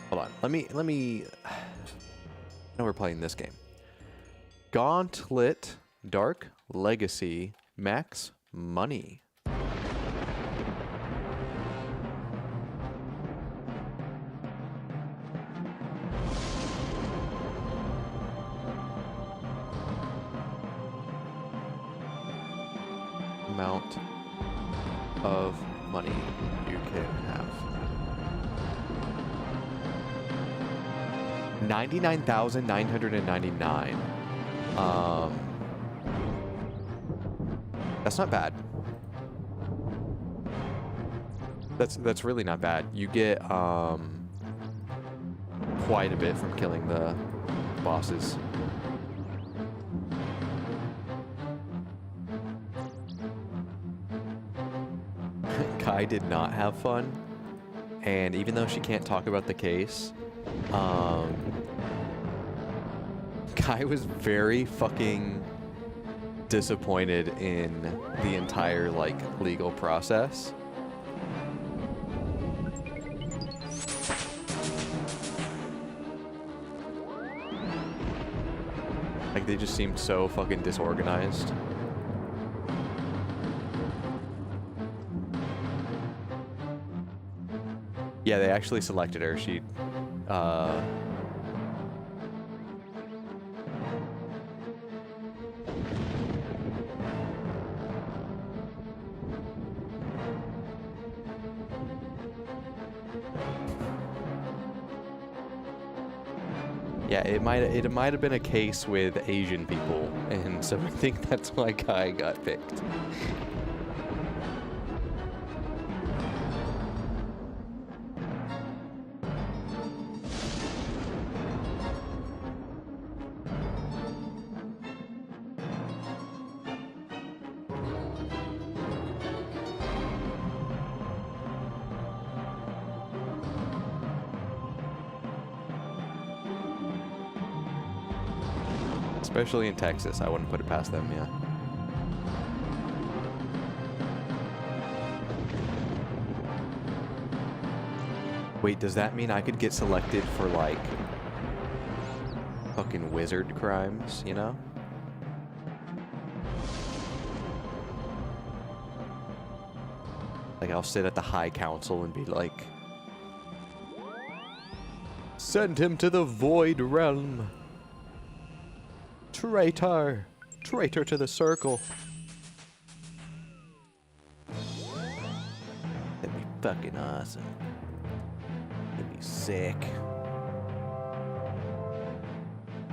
Hold on. Let me I know we're playing this game. Gauntlet Dark Legacy max money. Amount of money you can have. 99,999. That's not bad. That's really not bad. You get quite a bit from killing the bosses. Kai did not have fun, and even though she can't talk about the case, Kai was very fucking disappointed in the entire, like, legal process. Like, they just seemed so fucking disorganized. Yeah, they actually selected her. She, Yeah, it might have been a case with Asian people, and so I think that's why Kai got picked. Especially in Texas, I wouldn't put it past them, yeah. Wait, does that mean I could get selected for, like, fucking wizard crimes, you know? Like, I'll sit at the High Council and be like, send him to the Void Realm. Traitor! Traitor to the circle. That'd be fucking awesome. That'd be sick.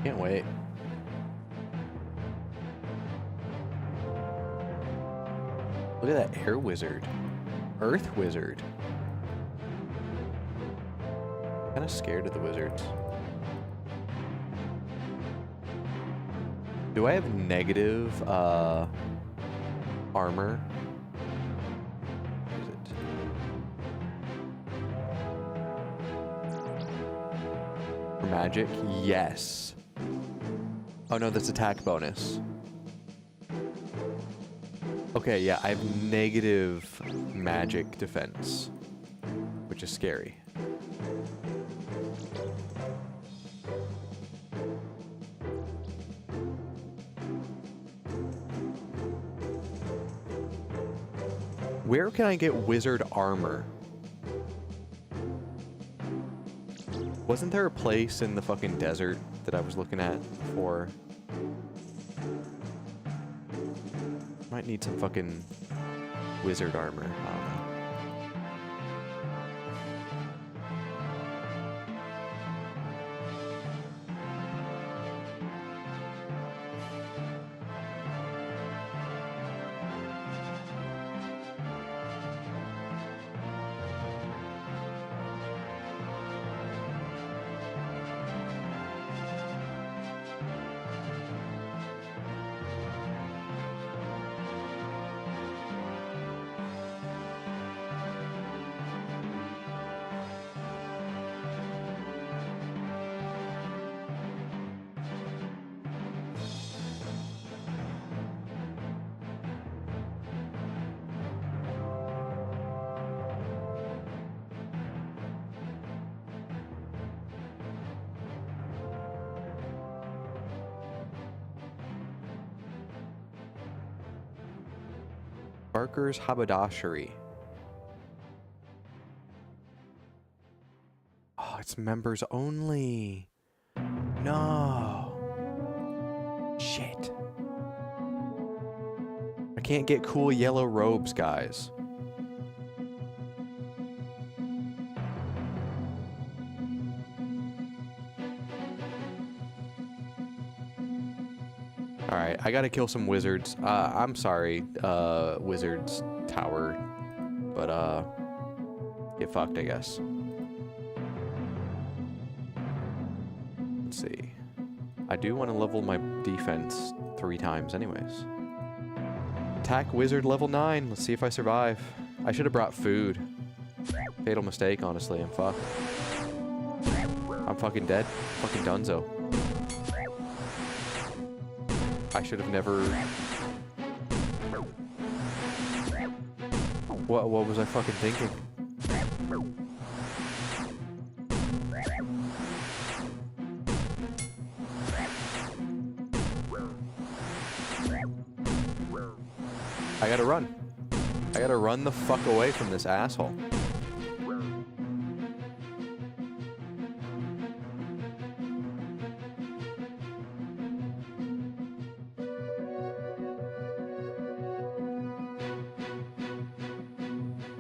Can't wait. Look at that air wizard. Earth wizard. Kinda scared of the wizards. Do I have negative armor? What is it? For magic? Yes. Oh no, that's attack bonus. Okay, yeah, I have negative magic defense, which is scary. Where can I get wizard armor? Wasn't there a place in the fucking desert that I was looking at for? Might need some fucking wizard armor. I don't know. Barker's Haberdashery. Oh, it's members only. No. Shit. I can't get cool yellow robes, guys. Alright, I gotta kill some wizards. I'm sorry, wizards tower. But, get fucked, I guess. Let's see. I do want to level my defense 3 times anyways. Attack wizard level 9. Let's see if I survive. I should have brought food. Fatal mistake, honestly. I'm fucked. I'm fucking dead. Fucking donezo. I should have never... What was I fucking thinking? I gotta run. I gotta run the fuck away from this asshole.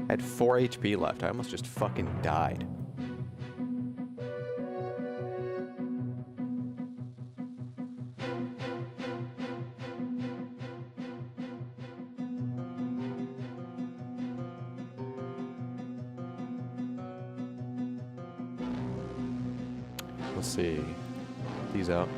I had 4 HP left. I almost just fucking died. Let's see. These out.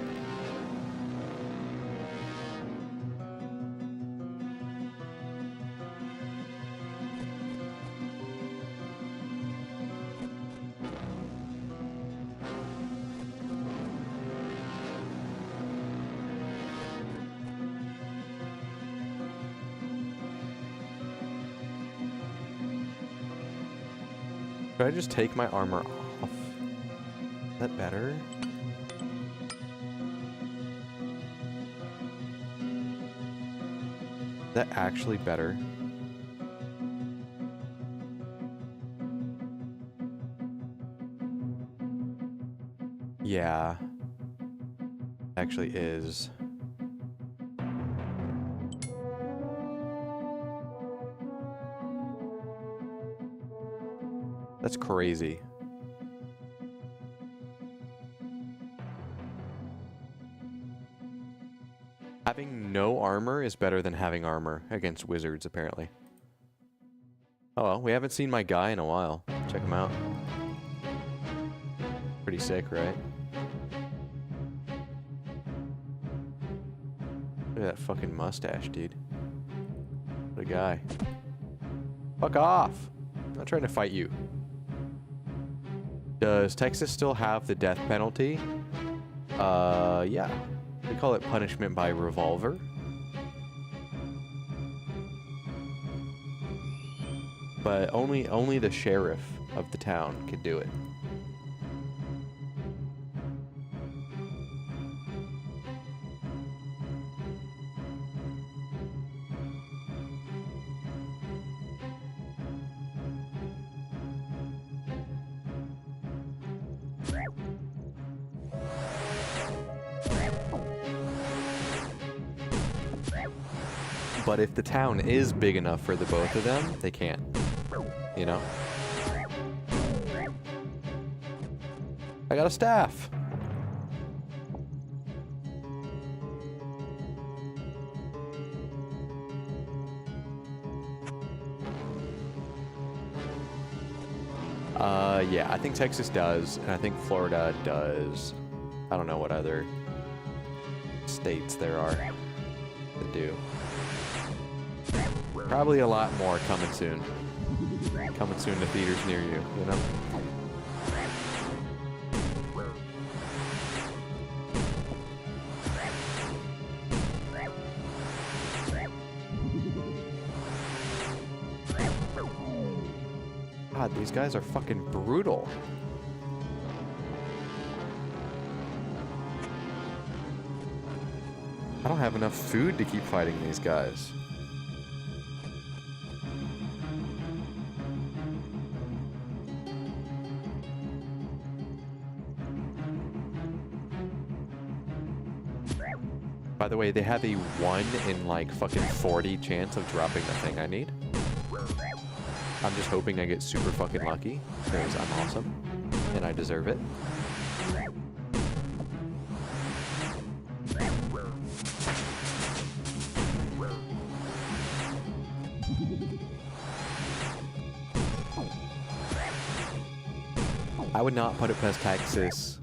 Should I just take my armor off? Is that better? Is that actually better? Yeah. Actually is. That's crazy. Having no armor is better than having armor against wizards, apparently. Oh well, we haven't seen my guy in a while. Check him out. Pretty sick, right? Look at that fucking mustache, dude. What a guy. Fuck off! I'm not trying to fight you. Does Texas still have the death penalty? Yeah. They call it punishment by revolver. But only the sheriff of the town can do it. But if the town is big enough for the both of them, they can't. You know? I got a staff! Yeah, I think Texas does, and I think Florida does. I don't know what other states there are that do. Probably a lot more coming soon. Coming soon to theaters near you, you know? God, these guys are fucking brutal. I don't have enough food to keep fighting these guys. By the way, they have a 1 in like fucking 40 chance of dropping the thing I need. I'm just hoping I get super fucking lucky, because I'm awesome, and I deserve it. I would not put it past Texas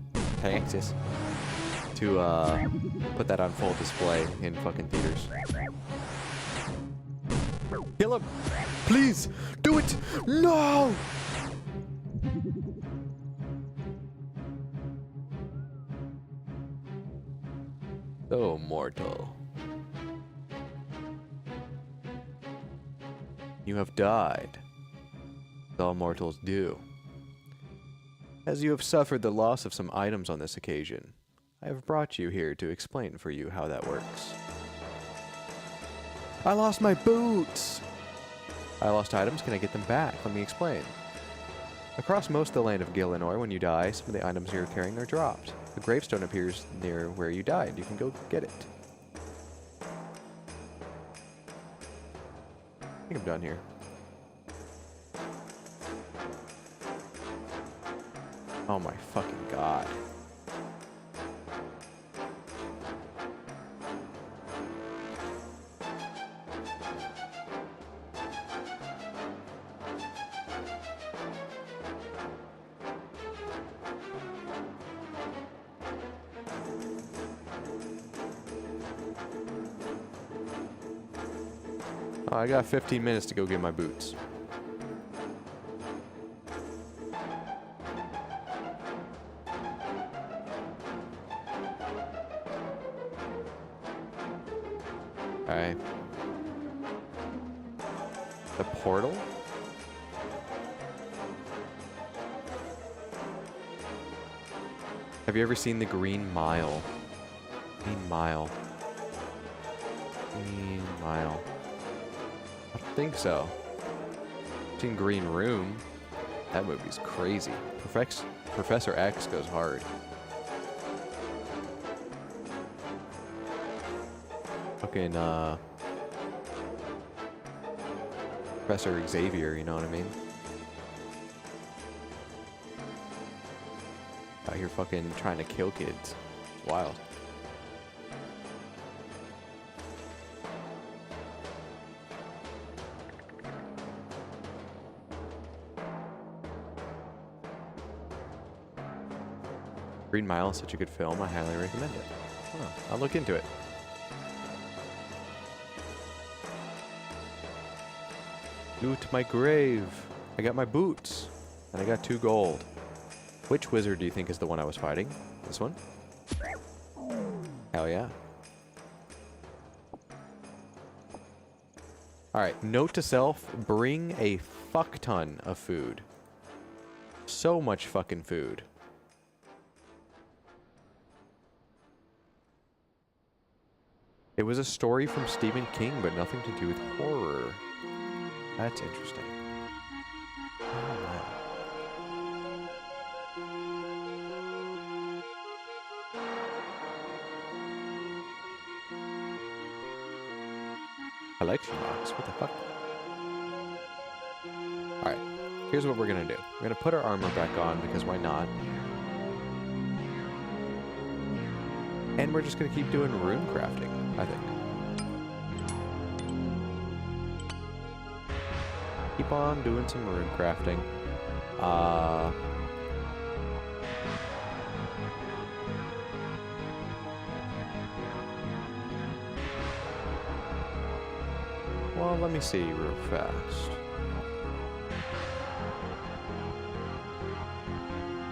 to put that on full display in fucking theaters. Kill him! Please! Do it! No! So mortal. You have died, as all mortals do. As you have suffered the loss of some items on this occasion, I have brought you here to explain for you how that works. I lost my boots! I lost items, can I get them back? Let me explain. Across most of the land of Gillinor, when you die, some of the items you're carrying are dropped. A gravestone appears near where you died. You can go get it. I think I'm done here. Oh my fucking god. Oh, I got 15 minutes to go get my boots. Alright. The portal? Have you ever seen the Green Mile? Green Mile. Green Mile. I don't think so. I've seen Green Room. That movie's crazy. Professor X goes hard. Fucking, Professor Xavier, you know what I mean? Out here fucking trying to kill kids. It's wild. Green Mile is such a good film, I highly recommend it. Oh, I'll look into it. Loot my grave. I got my boots. And I got 2 gold. Which wizard do you think is the one I was fighting? This one? Hell yeah. Alright, note to self, bring a fuck ton of food. So much fucking food. It was a story from Stephen King, but nothing to do with horror. That's interesting. Oh, wow. Collection box? What the fuck? Alright, here's what we're gonna do. We're gonna put our armor back on, because why not? And we're just gonna keep doing rune crafting, I think. Keep on doing some rune crafting. Well, let me see real fast.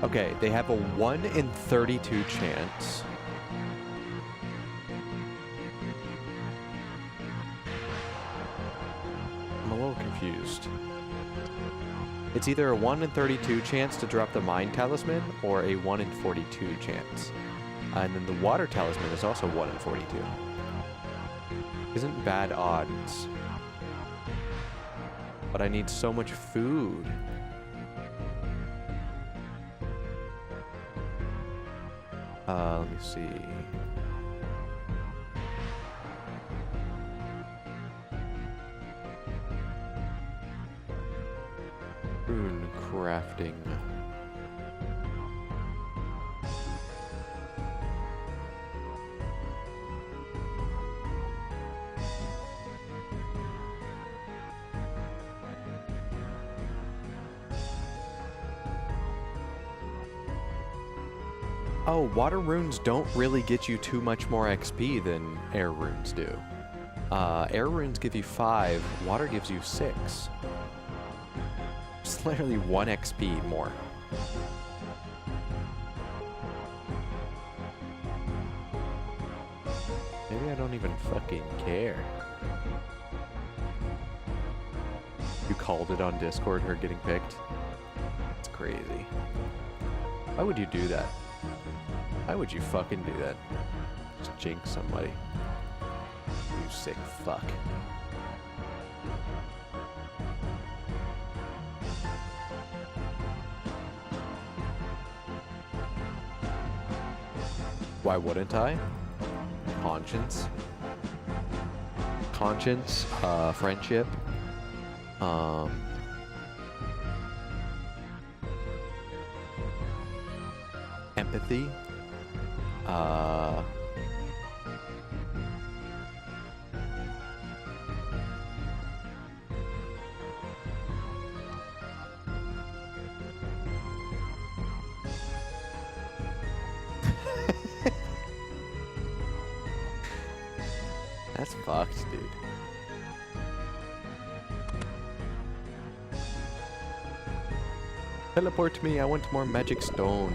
Okay, they have a 1 in 32 chance. I'm a little confused. It's either a 1 in 32 chance to drop the Mind Talisman or a 1 in 42 chance. And then the Water Talisman is also 1 in 42. Isn't bad odds. But I need so much food. Let me see. Runecrafting. Oh, water runes don't really get you too much more XP than air runes do. Air runes give you 5, water gives you 6. It's literally 1 XP more. Maybe I don't even fucking care. You called it on Discord, her getting picked? It's crazy. Why would you do that? Why would you fucking do that? Just jinx somebody. You sick fuck. Why wouldn't I? Conscience. Conscience, friendship. Empathy. That's fucked, dude. Teleport me, I want more magic stone.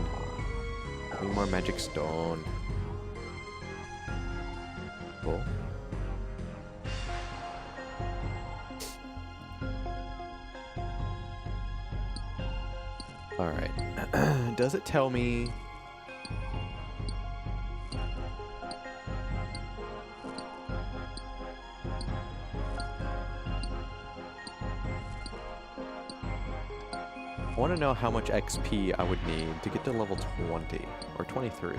Give me more magic stone. Cool. Alright. Does it tell me... I want to know how much XP I would need to get to level 20 or 23.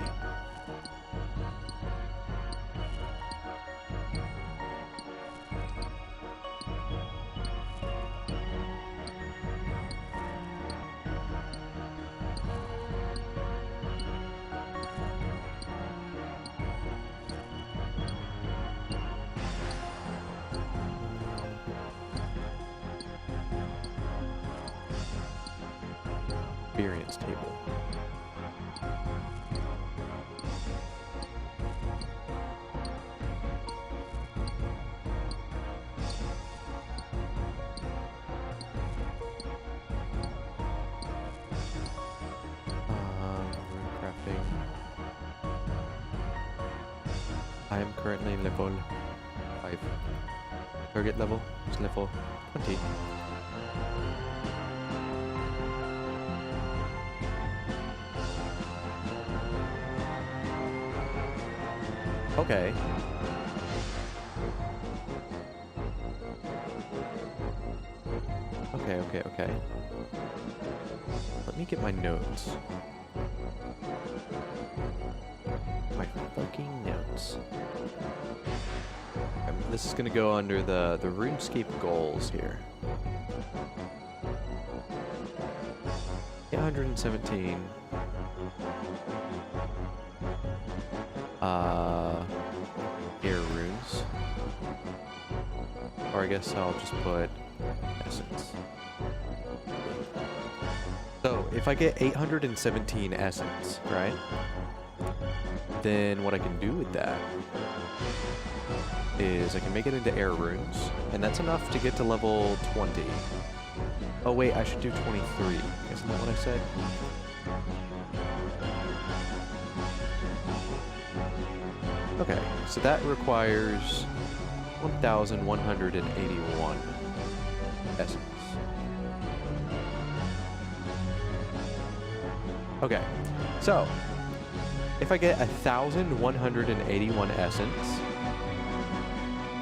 Experience table. Runecrafting. I am currently level 5. Target level is level 20. Okay. Okay. Let me get my notes. My fucking notes. This is gonna go under the Runescape goals here. 817. Air runes. Or I guess I'll just put essence. So, if I get 817 essence, right? Then what I can do with that is I can make it into air runes, and that's enough to get to level 20. Oh wait, I should do 23. Isn't that what I said? Okay, so that requires 1,181 essence. Okay, so if I get 1,181 essence,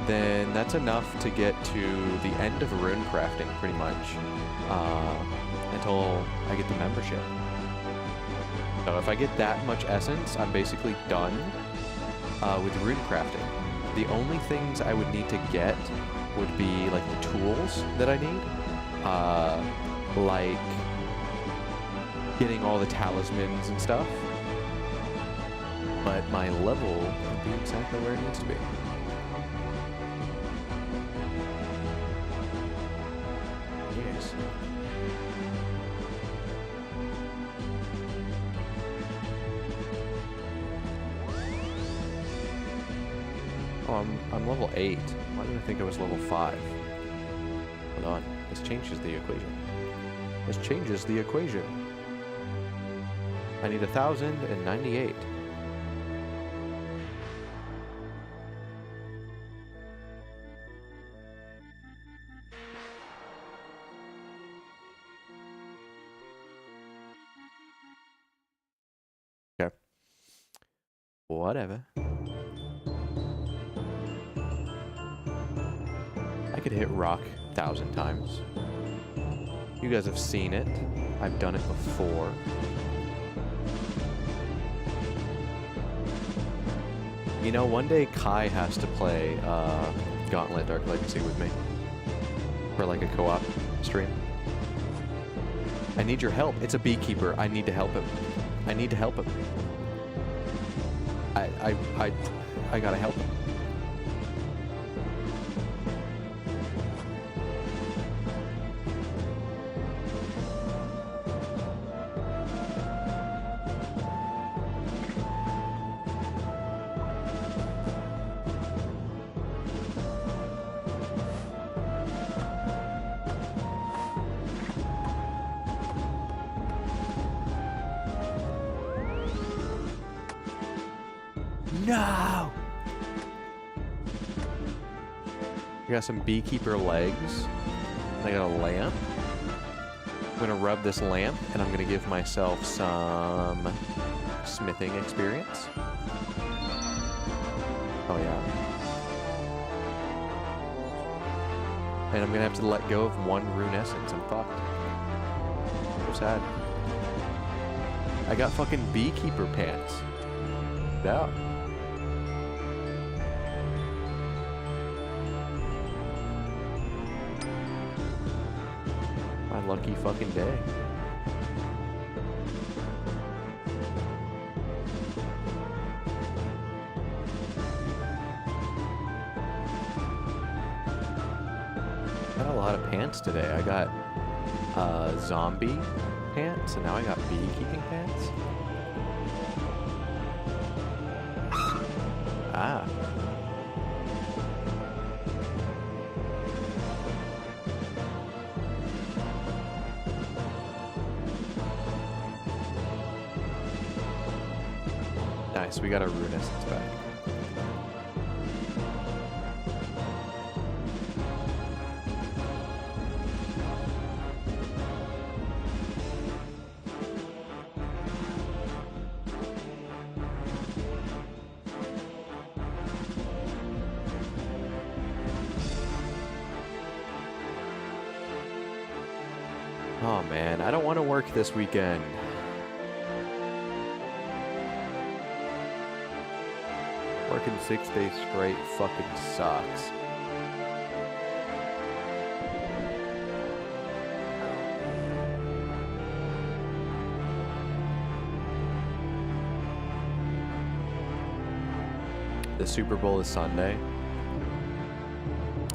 then that's enough to get to the end of Runecrafting, pretty much, until I get the membership. So if I get that much essence, I'm basically done with Runecrafting. The only things I would need to get would be like the tools that I need, like getting all the talismans and stuff. But my level would be exactly where it needs to be. Yes. Oh, I'm level 8. Why did I think I was level 5? Hold on. This changes the equation. This changes the equation. I need 1,098. Okay. Whatever. I could hit rock 1,000 times. You guys have seen it. I've done it before. You know, one day Kai has to play Gauntlet Dark Legacy with me. For like a co-op stream. I need your help. It's a beekeeper. I need to help him. I need to help him. I gotta help him. No! I got some beekeeper legs. And I got a lamp. I'm gonna rub this lamp, and I'm gonna give myself some smithing experience. Oh yeah. And I'm gonna have to let go of one rune essence. I'm fucked. So sad. I got fucking beekeeper pants. Yeah. My lucky fucking day. Got a lot of pants today. I got zombie pants, and now I got beekeeping pants. Ah. Nice, we got our rune essence back. Oh man, I don't want to work this weekend. Working 6 days straight fucking sucks. The Super Bowl is Sunday.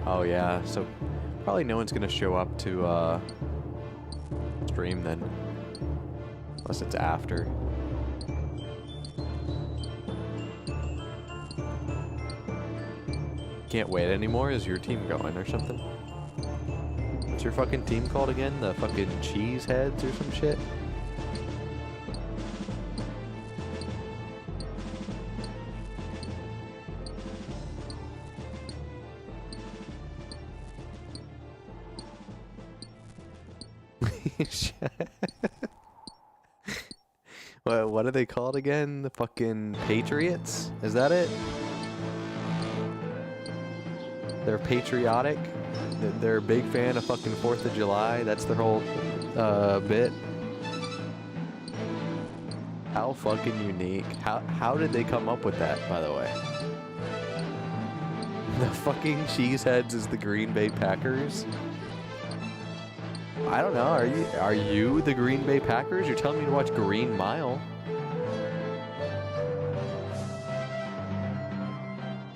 Oh yeah, so probably no one's gonna show up to stream then. Unless it's after. Can't wait anymore? Is your team going or something? What's your fucking team called again? The fucking Cheeseheads or some shit? What are they called again? The fucking Patriots? Is that it? They're patriotic. They're a big fan of fucking 4th of July. That's their whole bit. How fucking unique. How did they come up with that, by the way? The fucking Cheeseheads is the Green Bay Packers? I don't know. Are you the Green Bay Packers? You're telling me to watch Green Mile.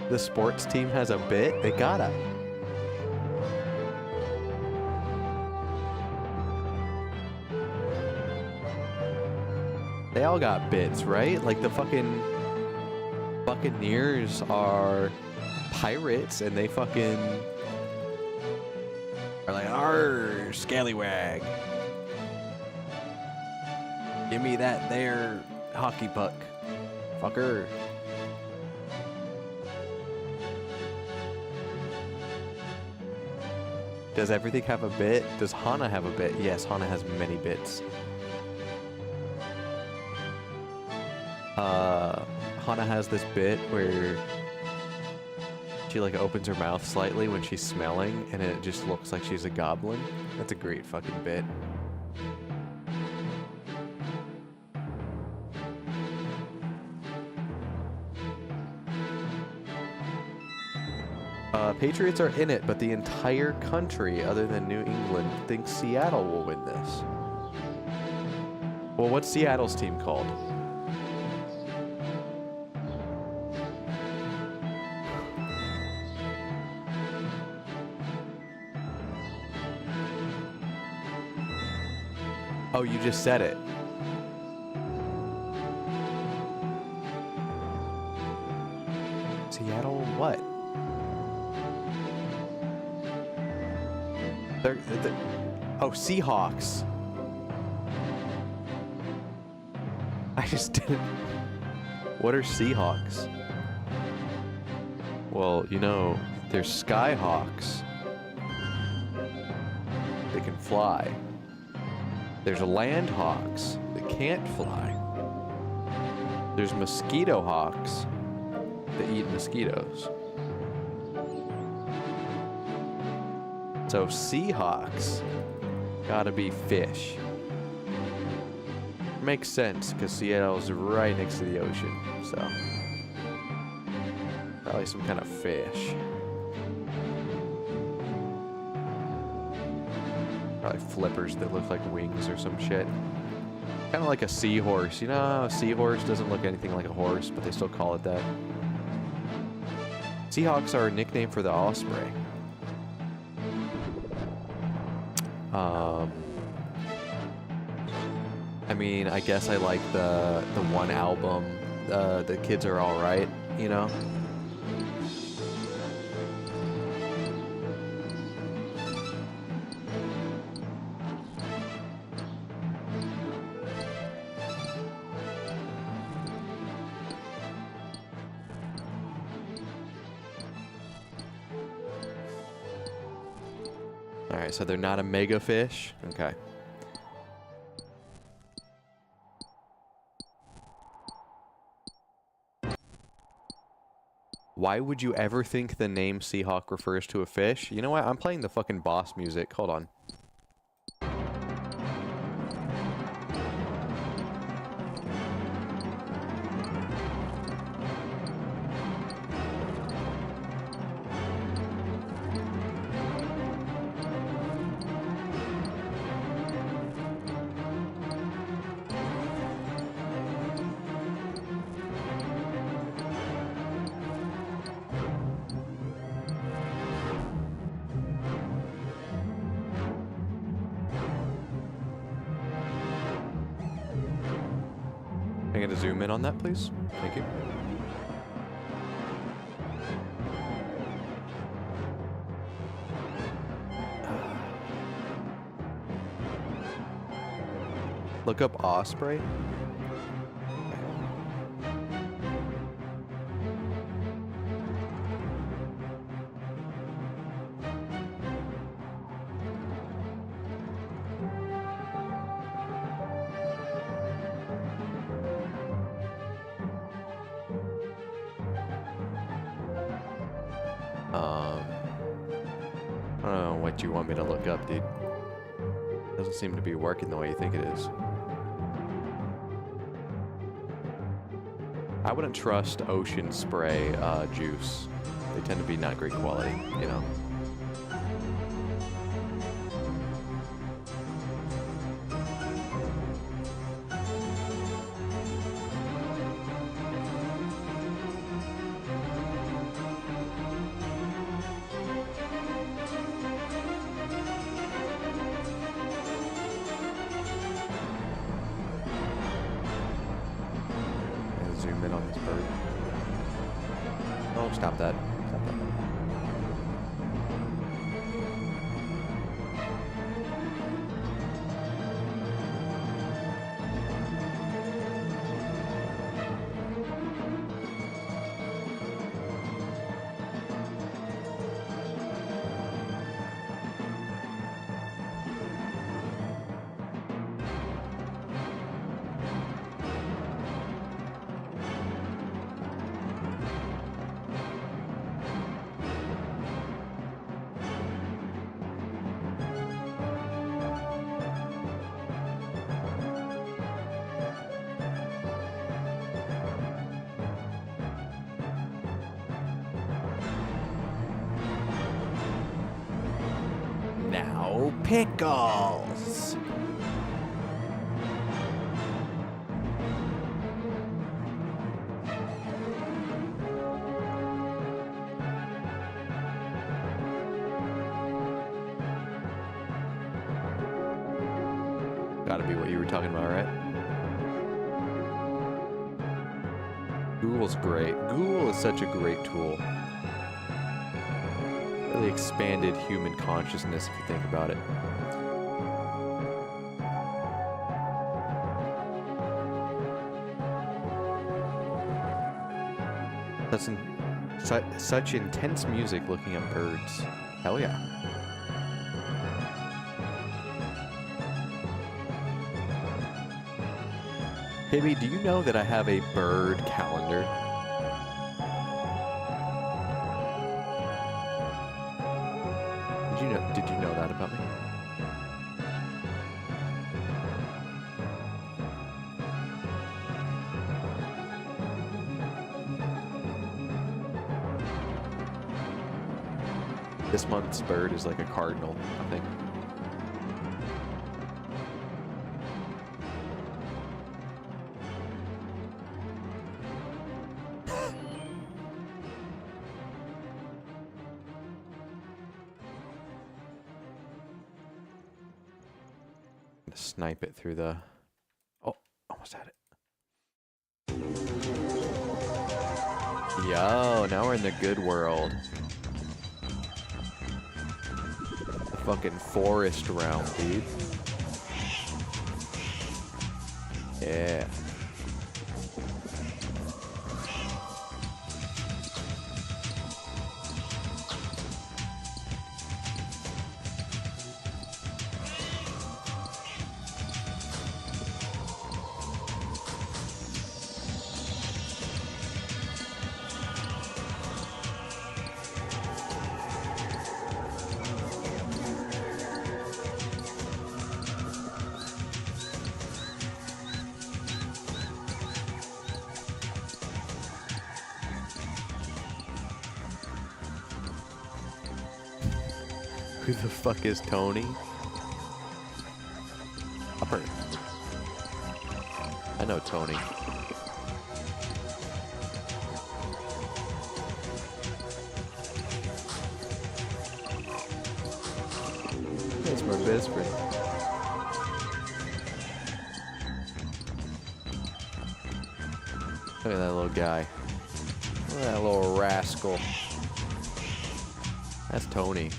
The sports team has a bit? They gotta. They all got bits, right? Like the fucking Buccaneers are pirates and they fucking are like, "Arr, scallywag. Give me that there hockey puck, fucker." Does everything have a bit? Does Hana have a bit? Yes, Hana has many bits. Hana has this bit where she like opens her mouth slightly when she's smelling and it just looks like she's a goblin. That's a great fucking bit. Patriots are in it, but the entire country, other than New England, thinks Seattle will win this. Well, what's Seattle's team called? Oh, you just said it. Seattle what? They're, oh, Seahawks. I just didn't. What are Seahawks? Well, you know, there's skyhawks. They can fly. There's land hawks that can't fly. There's mosquito hawks that eat mosquitoes. So Seahawks gotta be fish. Makes sense because Seattle's right next to the ocean, so probably some kind of fish. Probably flippers that look like wings or some shit. Kind of like a seahorse. You know how a seahorse doesn't look anything like a horse, but they still call it that. Seahawks are a nickname for the osprey. I mean, I guess I like the one album, The Kids Are Alright, you know? Alright, so they're not a mega fish? Okay. Why would you ever think the name Seahawk refers to a fish? You know what? I'm playing the fucking boss music. Hold on. Can I get a zoom in on that, please? Thank you. Look up osprey. I don't know what you want me to look up, dude. Doesn't seem to be working the way you think it is. I wouldn't trust ocean spray juice. They tend to be not great quality, you know. Zoom in on this bird. Oh, stop that. Stop that. Now, pickles! Gotta be what you were talking about, right? Google's great. Google is such a great tool. Really expanded human consciousness if you think about it. Such intense music looking at birds. Hell yeah. Baby, do you know that I have a bird calendar? Did you know that about me? This month's bird is like a cardinal, I think. Snipe it through the... Oh, almost had it. Yo, now we're in the good world. The fucking forest realm, dude. Yeah. Who the fuck is Tony? Upper. I know Tony. That's my best friend. Look at that little guy. Look at that little rascal. That's Tony.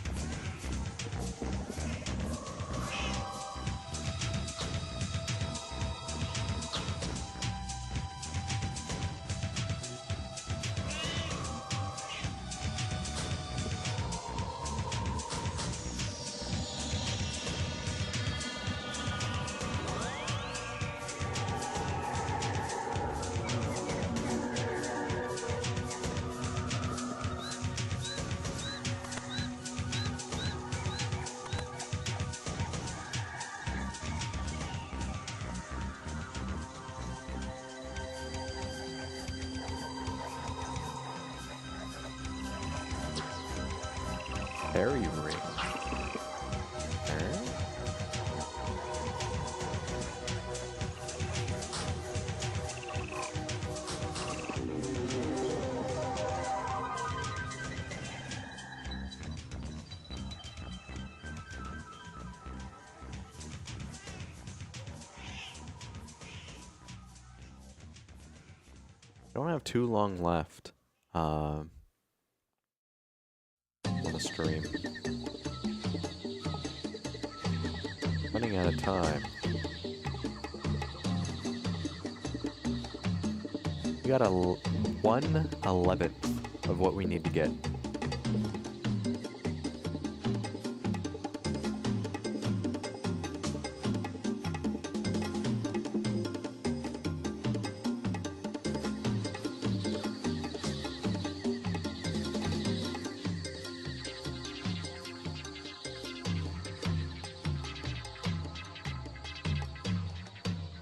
Fairy ring. I don't have too long left on the stream. Running out of time. We got a 1/11 of what we need to get.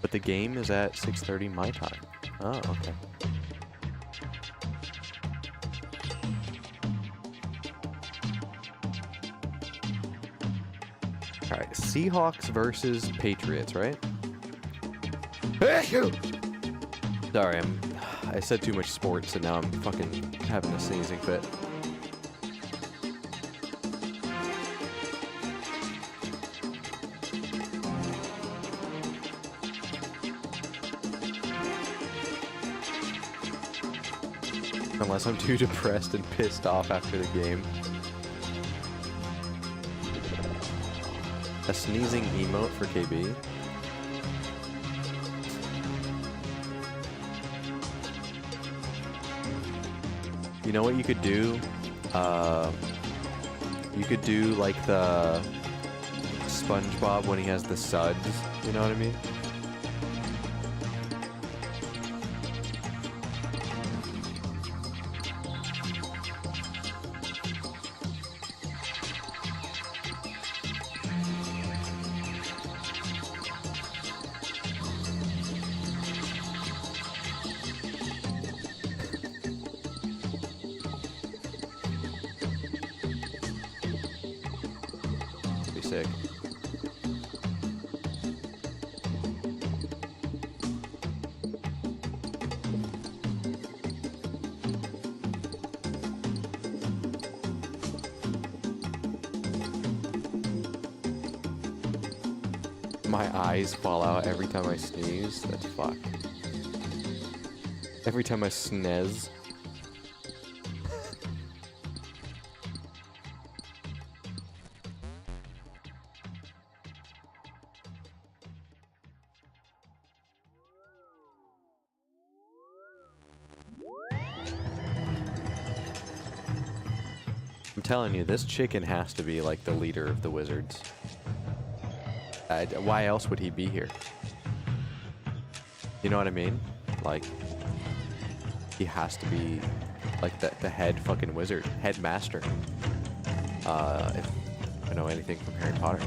But the game is at 6:30 my time. Oh, okay. Alright, Seahawks versus Patriots, right? Sorry, I said too much sports and now I'm fucking having a sneezing fit. Unless I'm too depressed and pissed off after the game. A sneezing emote for KB. You know what you could do? You could do like the SpongeBob when he has the suds. You know what I mean? Be sick. My eyes fall out every time I sneeze. That's fucked. Every time I sneeze. I'm telling you, this chicken has to be like the leader of the wizards. Why else would he be here? You know what I mean? Like, he has to be like the head fucking wizard, headmaster. If I know anything from Harry Potter.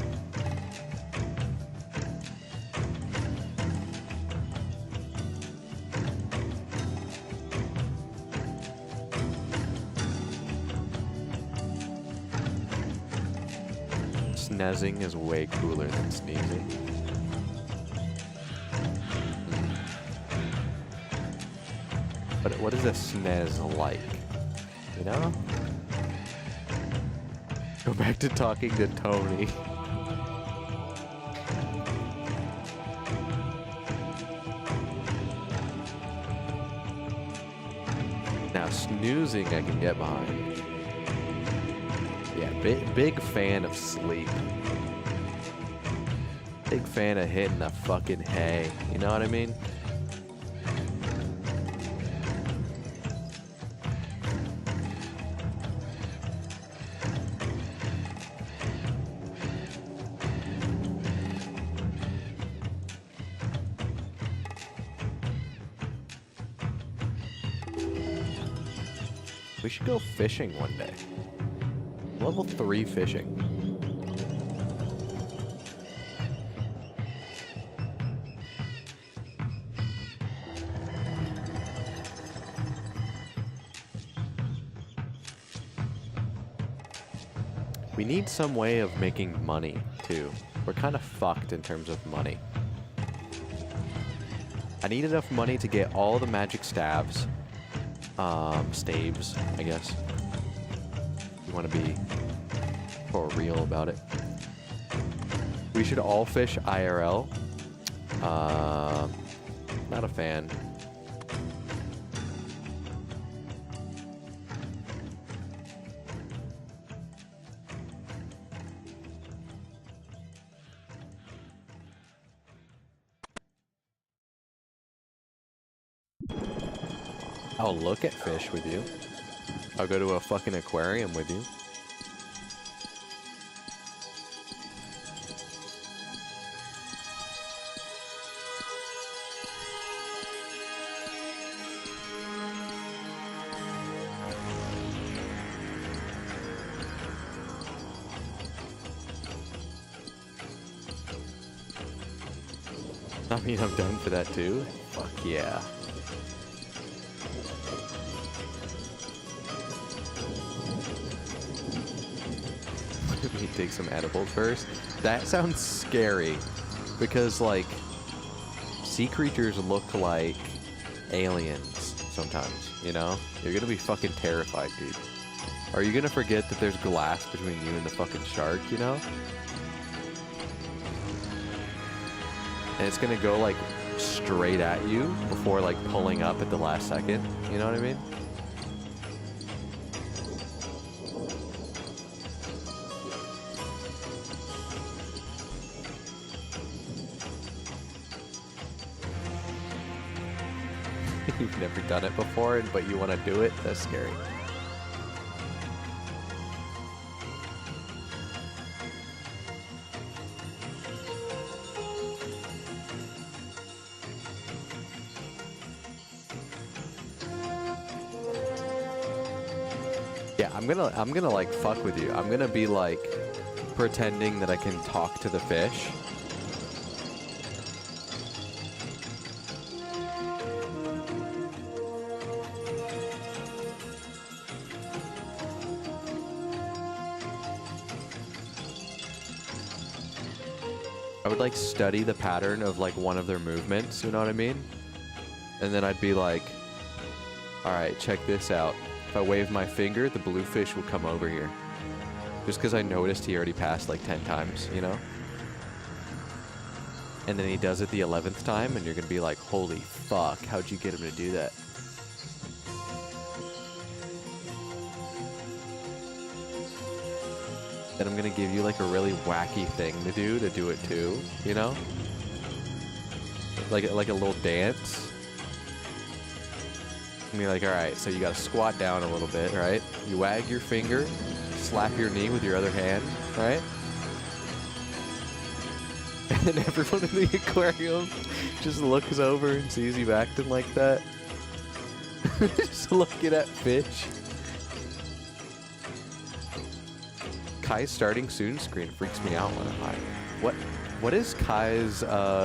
Sneezing is way cooler than sneezing. But what is a sneeze like? You know? Go back to talking to Tony. Now snoozing I can get behind. Yeah, big fan of sleep. Big fan of hitting the fucking hay. You know what I mean? We should go fishing one day. Level 3 fishing. We need some way of making money, too. We're kind of fucked in terms of money. I need enough money to get all the magic staves. Staves, I guess. You want to be for real about it. We should all fish IRL. Not a fan. I'll look at fish with you. I'll go to a fucking aquarium with you. I mean, I'm done for that too. Fuck yeah. Let me take some edibles first. That sounds scary because, like, sea creatures look like aliens sometimes, you know? You're gonna be fucking terrified, dude. Are you gonna forget that there's glass between you and the fucking shark, you know? And it's gonna go, like, straight at you before, like, pulling up at the last second. You know what I mean? You've never done it before, but you want to do it? That's scary. Yeah, I'm gonna like fuck with you. I'm gonna be like pretending that I can talk to the fish. I would like study the pattern of like one of their movements, you know what I mean? And then I'd be like, all right, check this out. If I wave my finger, the bluefish will come over here. Just because I noticed he already passed like 10 times, you know? And then he does it the 11th time, and you're going to be like, holy fuck, how'd you get him to do that? Then I'm going to give you like a really wacky thing to do it too, you know? Like a little dance. And be like, all right, so you got to squat down a little bit, right? You wag your finger, slap your knee with your other hand, right? And everyone in the aquarium just looks over and sees you acting like that. Just looking at fish. Kai's starting soon screen freaks me out when I'm high. What does Kai's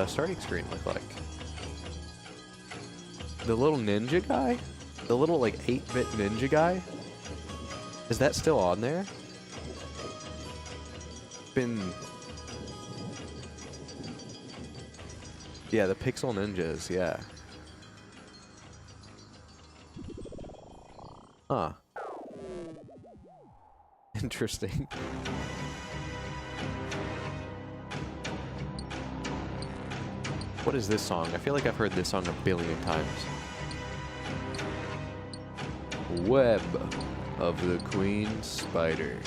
starting screen look like? The little ninja guy? The little like 8-bit ninja guy? Is that still on there? Yeah, the Pixel Ninjas, yeah. Huh. Interesting. What is this song? I feel like I've heard this song a billion times. Web of the Queen Spider.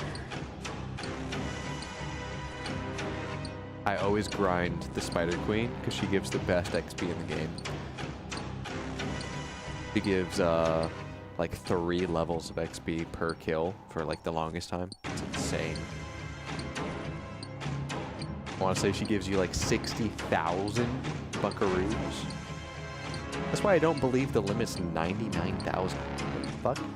I always grind the Spider Queen because she gives the best XP in the game. She gives like 3 levels of XP per kill for like the longest time. It's insane. I want to say she gives you like 60,000 buckaroos. That's why I don't believe the limit's 99,000. What the fuck?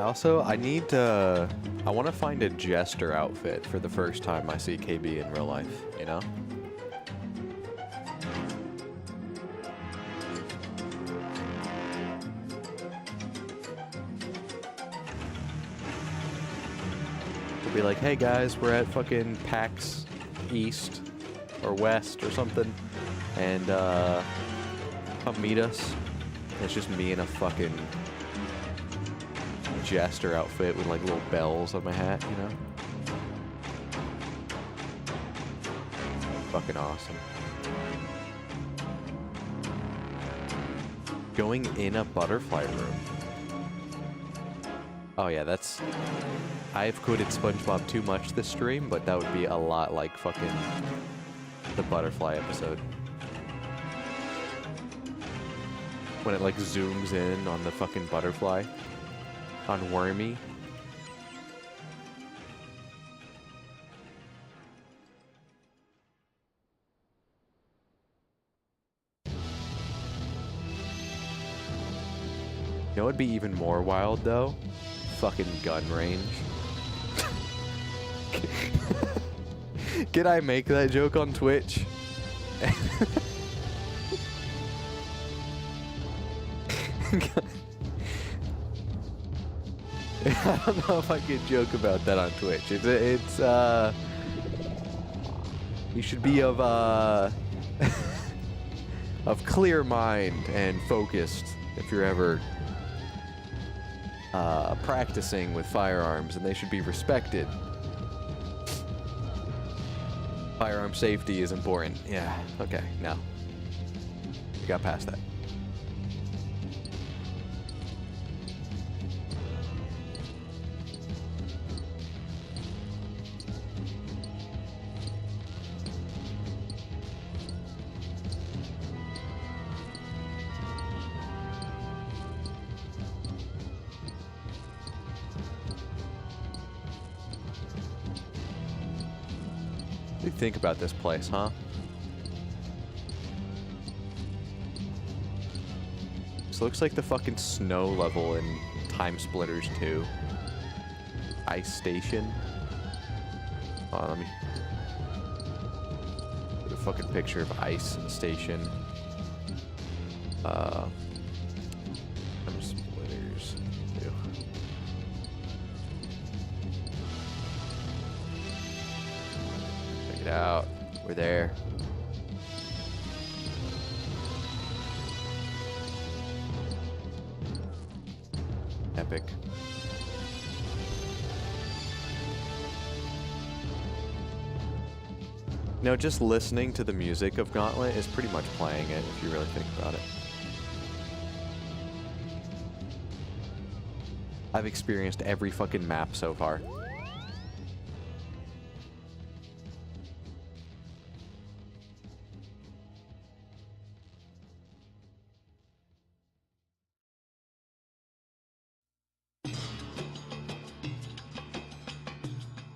I want to find a jester outfit for the first time I see KB in real life, you know? We'll be like, hey guys, we're at fucking PAX East or West or something, and come meet us. And it's just me in a fucking jester outfit with like little bells on my hat, you know? Fucking awesome. Going in a butterfly room. Oh yeah, that's... I've quoted SpongeBob too much this stream, but that would be a lot like fucking the butterfly episode. When it like zooms in on the fucking butterfly. On Wormy. You know what'd be even more wild though? Fucking gun range. Can I make that joke on Twitch? I don't know if I could joke about that on Twitch. It's you should be of of clear mind and focused if you're ever practicing with firearms, and they should be respected. Firearm safety is important. Yeah, okay, no. We got past that. What do you think about this place, huh? This looks like the fucking snow level in Time Splitters 2. Ice Station. Hold on, let me get a fucking picture of Ice Station. Time Splitters 2. Check it out. We're there. Epic. No, just listening to the music of Gauntlet is pretty much playing it, if you really think about it. I've experienced every fucking map so far.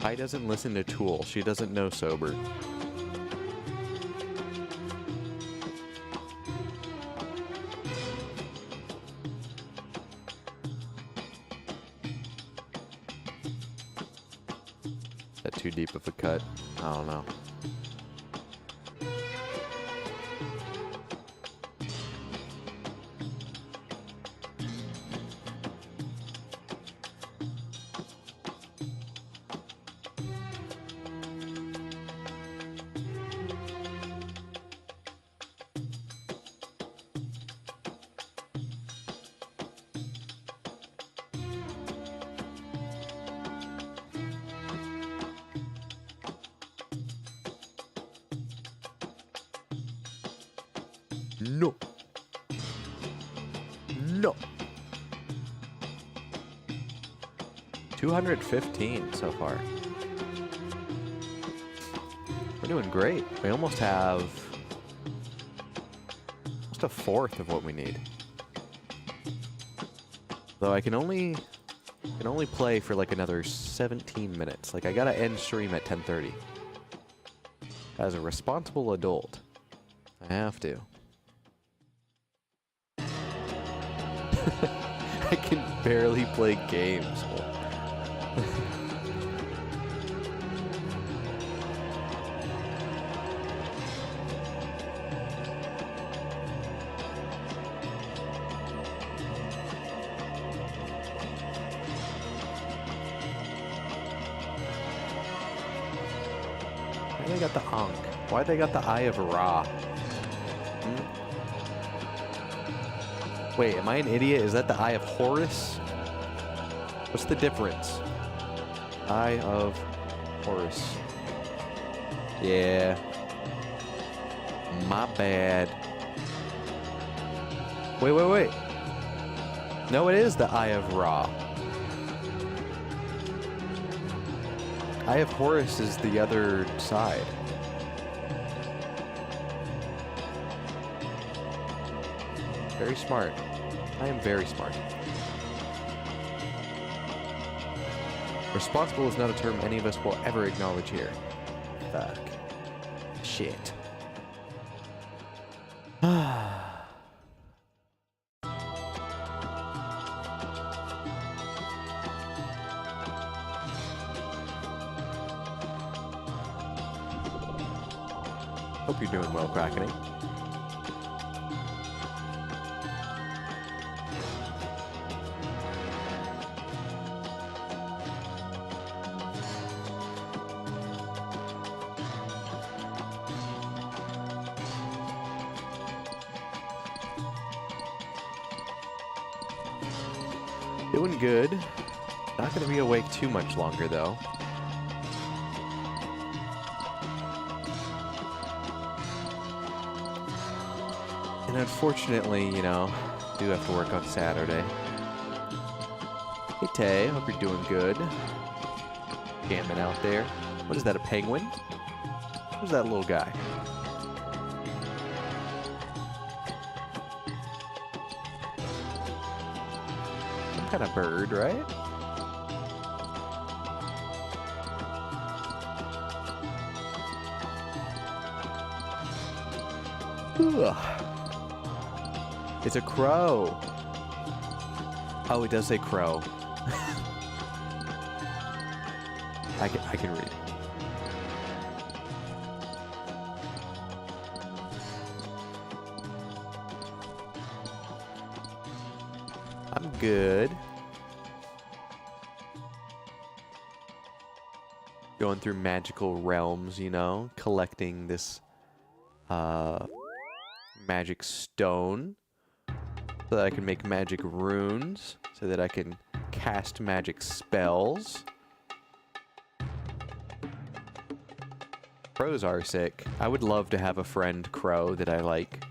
I doesn't listen to Tool. She doesn't know sober. Is that too deep of a cut? I don't know. No. No. 215 so far. We're doing great. We almost have a fourth of what we need. Though I can only play for like another 17 minutes. Like I gotta end stream at 10:30. As a responsible adult, I have to. I can barely play games. Why they got the Ankh? Why they got the Eye of Ra? Wait, am I an idiot? Is that the Eye of Horus? What's the difference? Eye of Horus. Yeah. My bad. Wait. No, it is the Eye of Ra. Eye of Horus is the other side. Very smart. I am very smart. Responsible is not a term any of us will ever acknowledge here. Fuck. Shit. Hope you're doing well, Krakening. Doing good. Not gonna be awake too much longer though. And unfortunately, you know, do have to work on Saturday. Hey Tay, hope you're doing good. Camping out there. What is that, a penguin? Who's that little guy? Some kind of bird, right? Ugh. It's a crow. Oh, it does say crow. I can read. I'm good. Going through magical realms, you know, collecting this magic stone so that I can make magic runes, so that I can cast magic spells. Crows are sick. I would love to have a friend crow that I like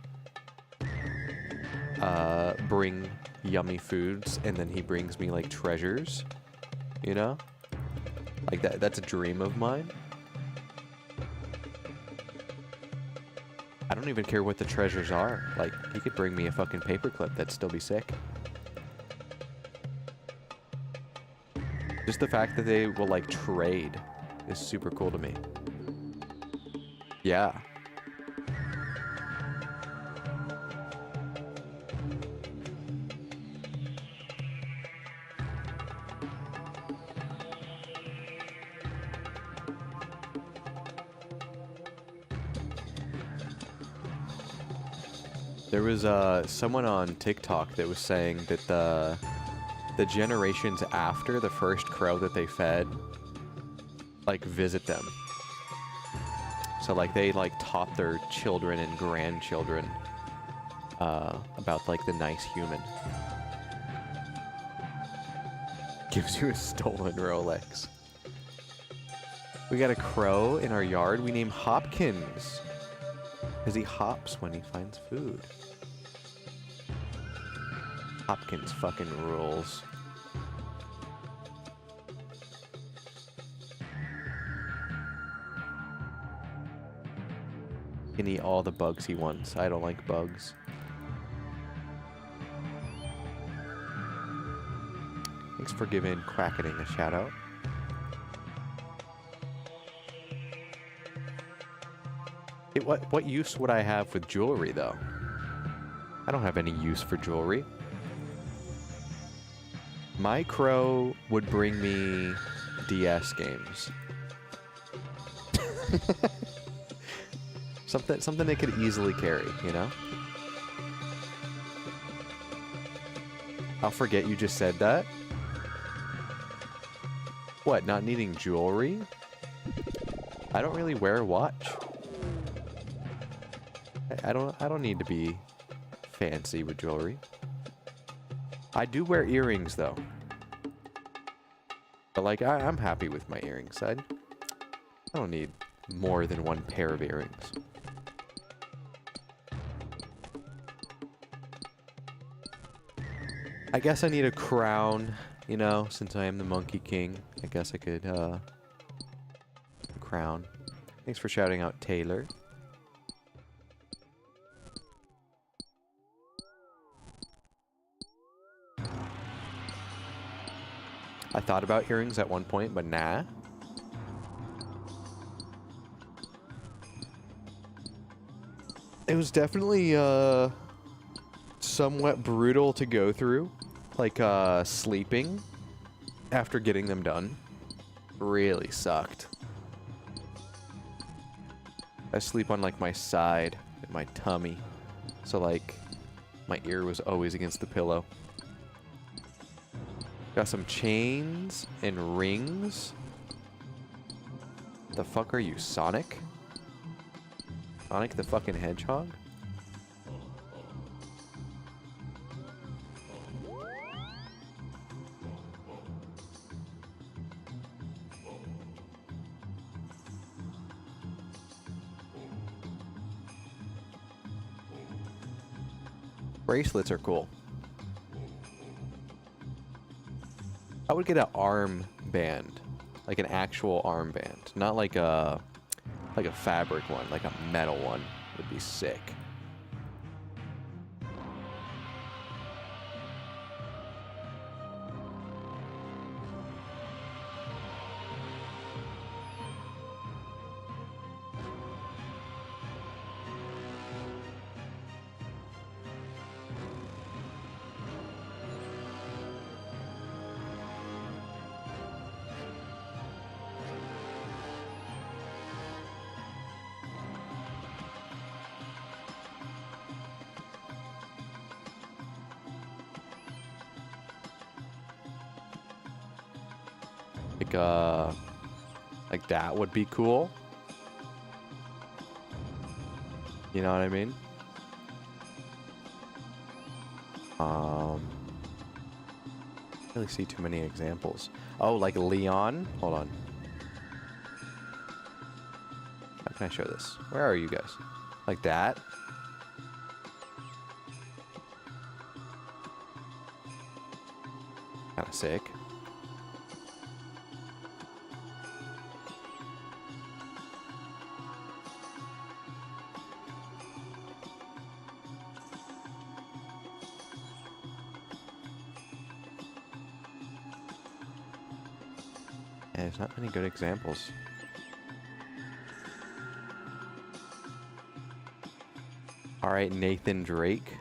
bring yummy foods, and then he brings me like treasures, you know? Like that's a dream of mine. I don't even care what the treasures are. Like, he could bring me a fucking paperclip, that'd still be sick. Just the fact that they will like trade is super cool to me. Yeah. There was someone on TikTok that was saying that the generations after the first crow that they fed, like, visit them. So like they like taught their children and grandchildren about like the nice human. Gives you a stolen Rolex. We got a crow in our yard. We named Hopkins because he hops when he finds food. Hopkins fucking rules. He can eat all the bugs he wants. I don't like bugs. Thanks for giving Cracketing a shout out. What use would I have with jewelry though? I don't have any use for jewelry. My crow would bring me DS games. Something they could easily carry, you know? I'll forget you just said that. What, not needing jewelry? I don't really wear a watch. I don't need to be fancy with jewelry. I do wear earrings though. But like I'm happy with my earrings. I don't need more than one pair of earrings. I guess I need a crown, you know, since I am the Monkey King. I guess I could crown. Thanks for shouting out Taylor. I thought about earrings at one point, but nah. It was definitely somewhat brutal to go through, like sleeping after getting them done. Really sucked. I sleep on like my side and my tummy, so like my ear was always against the pillow. Got some chains and rings. The fuck are you, Sonic? Sonic the fucking Hedgehog? Bracelets are cool. I would get an arm band, like an actual arm band, not like a fabric one, like a metal one would be sick. Like that would be cool. You know what I mean? Don't really see too many examples. Oh, like Leon? Hold on. How can I show this? Where are you guys? Like that? Kind of sick. There's not many good examples. Alright, Nathan Drake.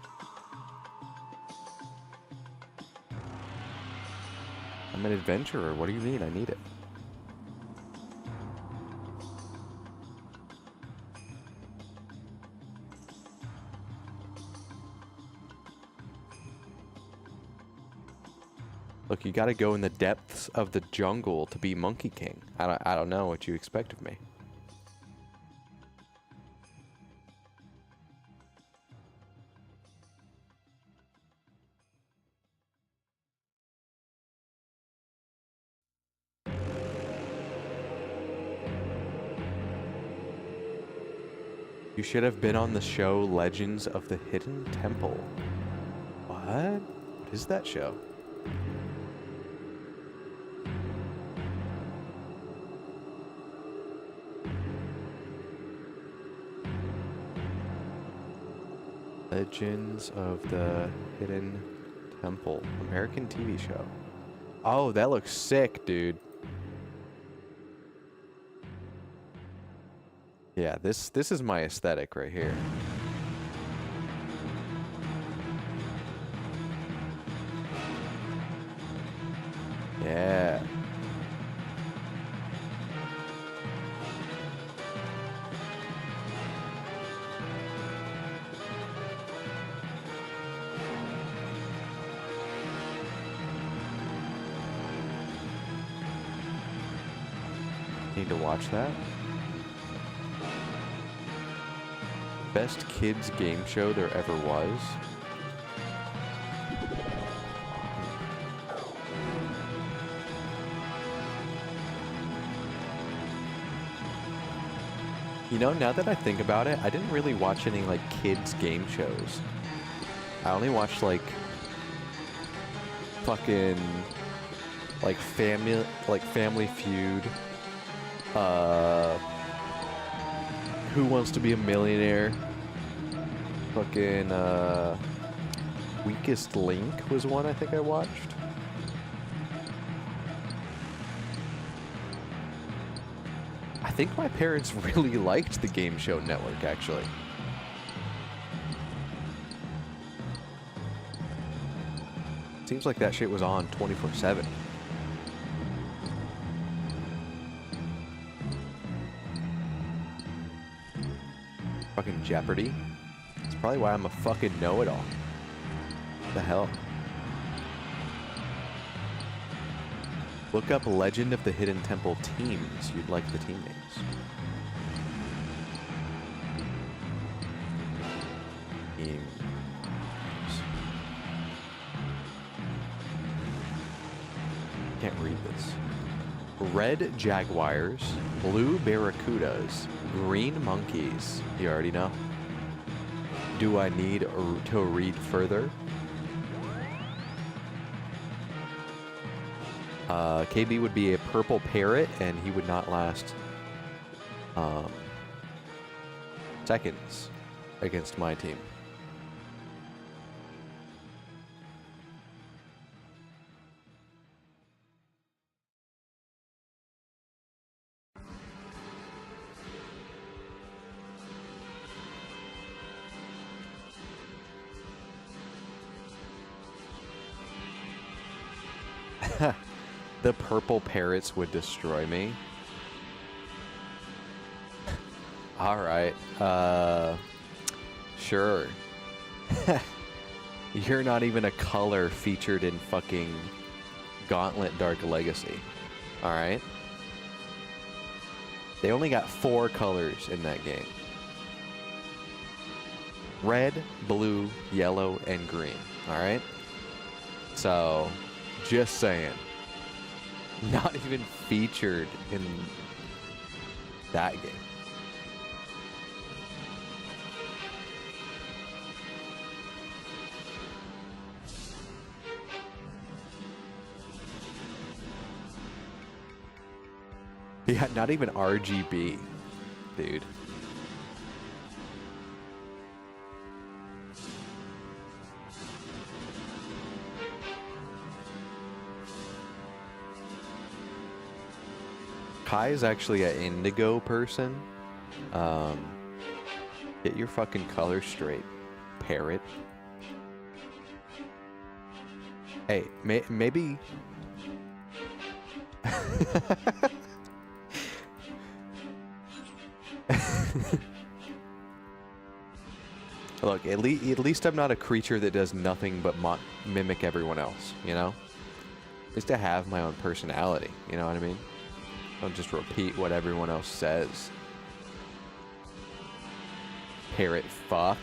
I'm an adventurer. What do you mean? I need it. Look, you gotta go in the depths of the jungle to be Monkey King. I don't know what you expect of me. You should have been on the show Legends of the Hidden Temple. What? What is that show? Legends of the Hidden Temple. American TV show. Oh, that looks sick, dude. Yeah, this is my aesthetic right here. Yeah. Need to watch that. Best kids game show there ever was. You know, now that I think about it, I didn't really watch any like kids game shows. I only watched like fucking like Family Feud. Who Wants to Be a Millionaire? Fucking, Weakest Link was one I think I watched. I think my parents really liked the Game Show Network, actually. Seems like that shit was on 24/7. Fucking Jeopardy. That's probably why I'm a fucking know-it-all. What the hell? Look up Legend of the Hidden Temple teams. You'd like the team names. Teams. Can't read this. Red Jaguars, blue Barracudas, green Monkeys. You already know. do I need to read further? KB would be a purple parrot, and he would not last seconds against my team. The purple parrots would destroy me. Alright, sure. You're not even a color featured in fucking Gauntlet Dark Legacy. Alright? They only got 4 colors in that game. Red, blue, yellow, and green. Alright? So, just saying. Not even featured in that game. Yeah, not even RGB, dude. Kai is actually an indigo person. Get your fucking color straight, parrot. Hey, maybe... Look, at least I'm not a creature that does nothing but mimic everyone else, you know? Just to have my own personality, you know what I mean? Don't just repeat what everyone else says. Parrot fuck.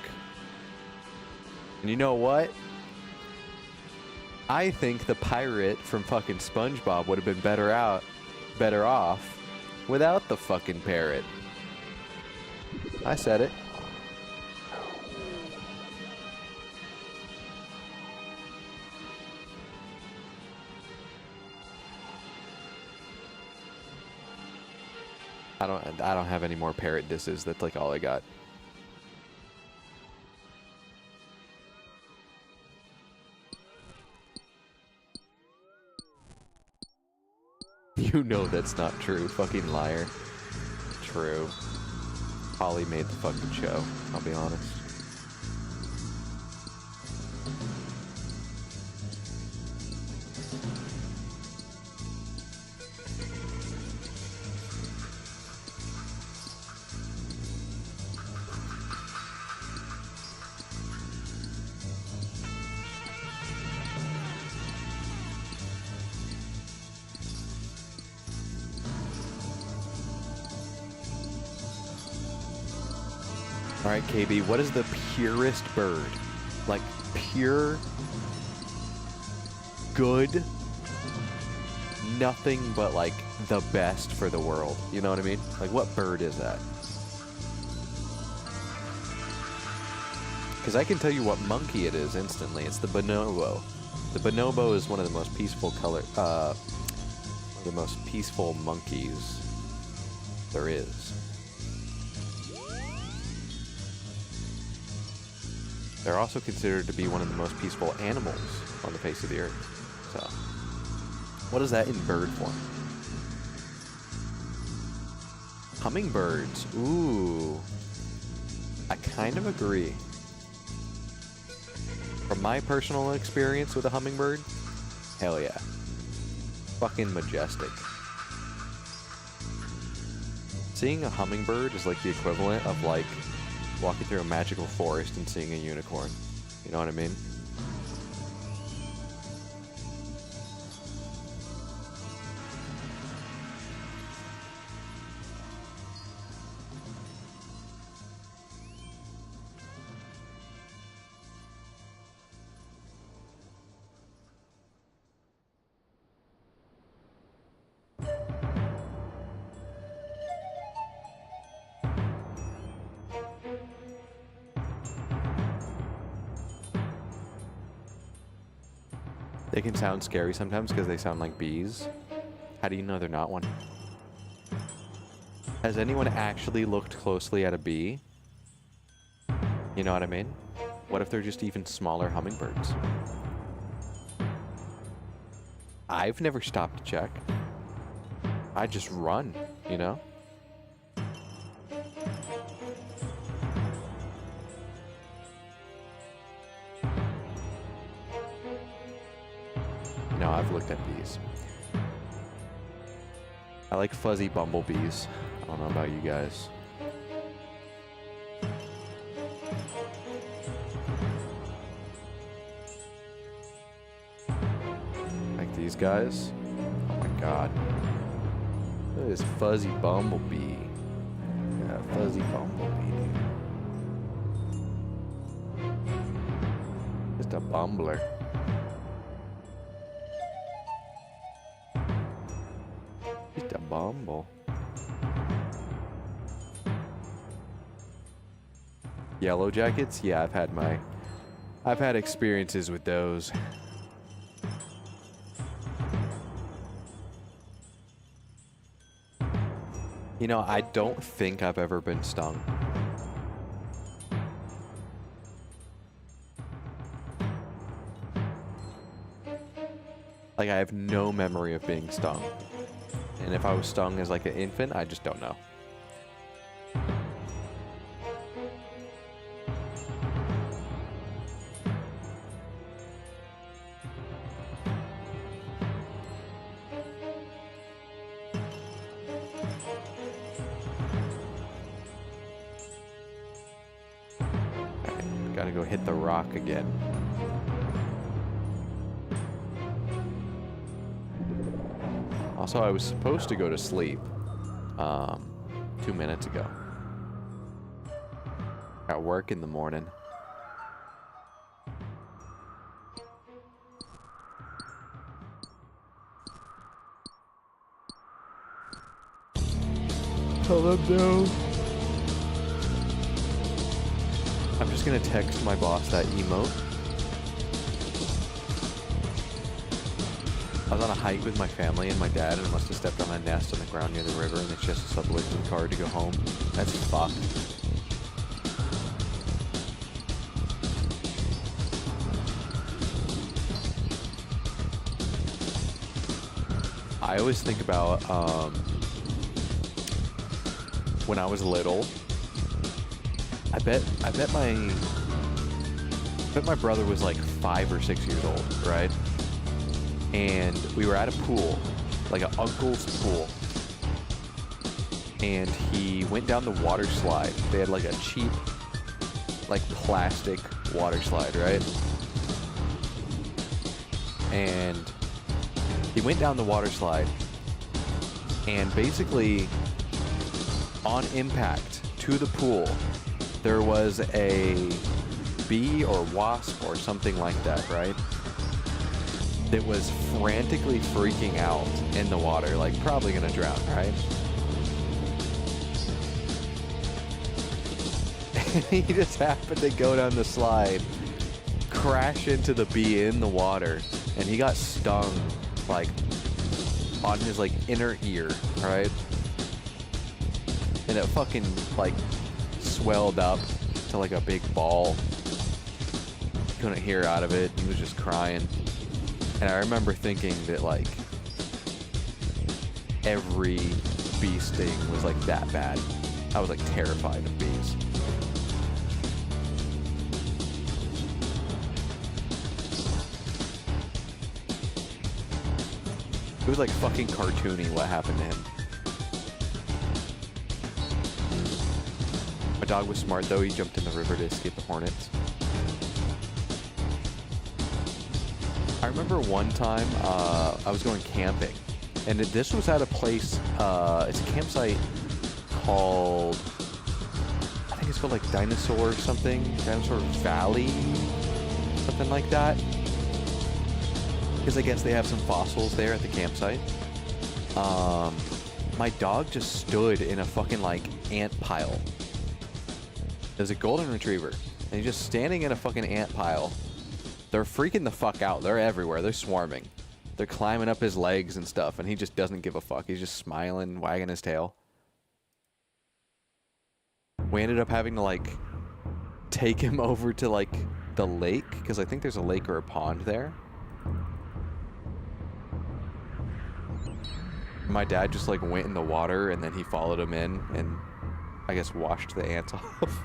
And you know what? I think the pirate from fucking SpongeBob would have been better off without the fucking parrot. I said it. I don't have any more parrot disses. That's like all I got. You know that's not true, fucking liar. True. Holly made the fucking show, I'll be honest. Alright, KB, what is the purest bird? Like, pure, good, nothing but, like, the best for the world. You know what I mean? Like, what bird is that? Because I can tell you what monkey it is instantly. It's the bonobo. The bonobo is one of the most peaceful the most peaceful monkeys there is. They're also considered to be one of the most peaceful animals on the face of the earth. So, what is that in bird form? Hummingbirds. Ooh. I kind of agree. From my personal experience with a hummingbird, hell yeah. Fucking majestic. Seeing a hummingbird is like the equivalent of like walking through a magical forest and seeing a unicorn. You know what I mean? They can sound scary sometimes because they sound like bees. How do you know they're not one? Has anyone actually looked closely at a bee? You know what I mean? What if they're just even smaller hummingbirds? I've never stopped to check. I just run, you know? No, I've looked at bees. I like fuzzy bumblebees. I don't know about you guys. Like these guys. Oh my god. Look at this fuzzy bumblebee. Yeah, fuzzy bumblebee. Just a bumbler. Just a bumble. Yellow jackets? Yeah, I've had experiences with those. You know, I don't think I've ever been stung. Like, I have no memory of being stung. And if I was stung as like an infant, I just don't know. Gotta go hit the rock again. Also, I was supposed to go to sleep 2 minutes ago. Got work in the morning. Tell them no. I'm just gonna text my boss that emote. I was on a hike with my family and my dad, and I must have stepped on a nest on the ground near the river, and it's just a subway to the car to go home. That's fucked. I always think about when I was little. I bet my brother was like 5 or 6 years old, right? And we were at a pool, like an uncle's pool. And he went down the water slide. They had like a cheap, like plastic water slide, right? And he went down the water slide, and basically on impact to the pool, there was a bee or wasp or something like that, right? That was frantically freaking out in the water, like probably gonna drown, right? And he just happened to go down the slide, crash into the bee in the water, and he got stung, like, on his, like, inner ear, right? And it fucking, like, swelled up to like a big ball. Couldn't hear out of it. He was just crying. And I remember thinking that like every bee sting was like that bad. I was like terrified of bees. It was like fucking cartoony what happened to him. My dog was smart though, he jumped in the river to escape the hornets. I remember one time I was going camping, and this was at a place, it's a campsite called, I think it's called like Dinosaur something, Dinosaur Valley, something like that. Because I guess they have some fossils there at the campsite. My dog just stood in a fucking like ant pile. There's a golden retriever, and he's just standing in a fucking ant pile, They're freaking the fuck out. They're everywhere. They're swarming. They're climbing up his legs and stuff, and he just doesn't give a fuck. He's just smiling, wagging his tail. We ended up having to, like, take him over to, like, the lake, because I think there's a lake or a pond there. My dad just, like, went in the water, and then he followed him in, and I guess washed the ants off.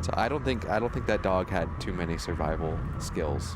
So I don't think that dog had too many survival skills.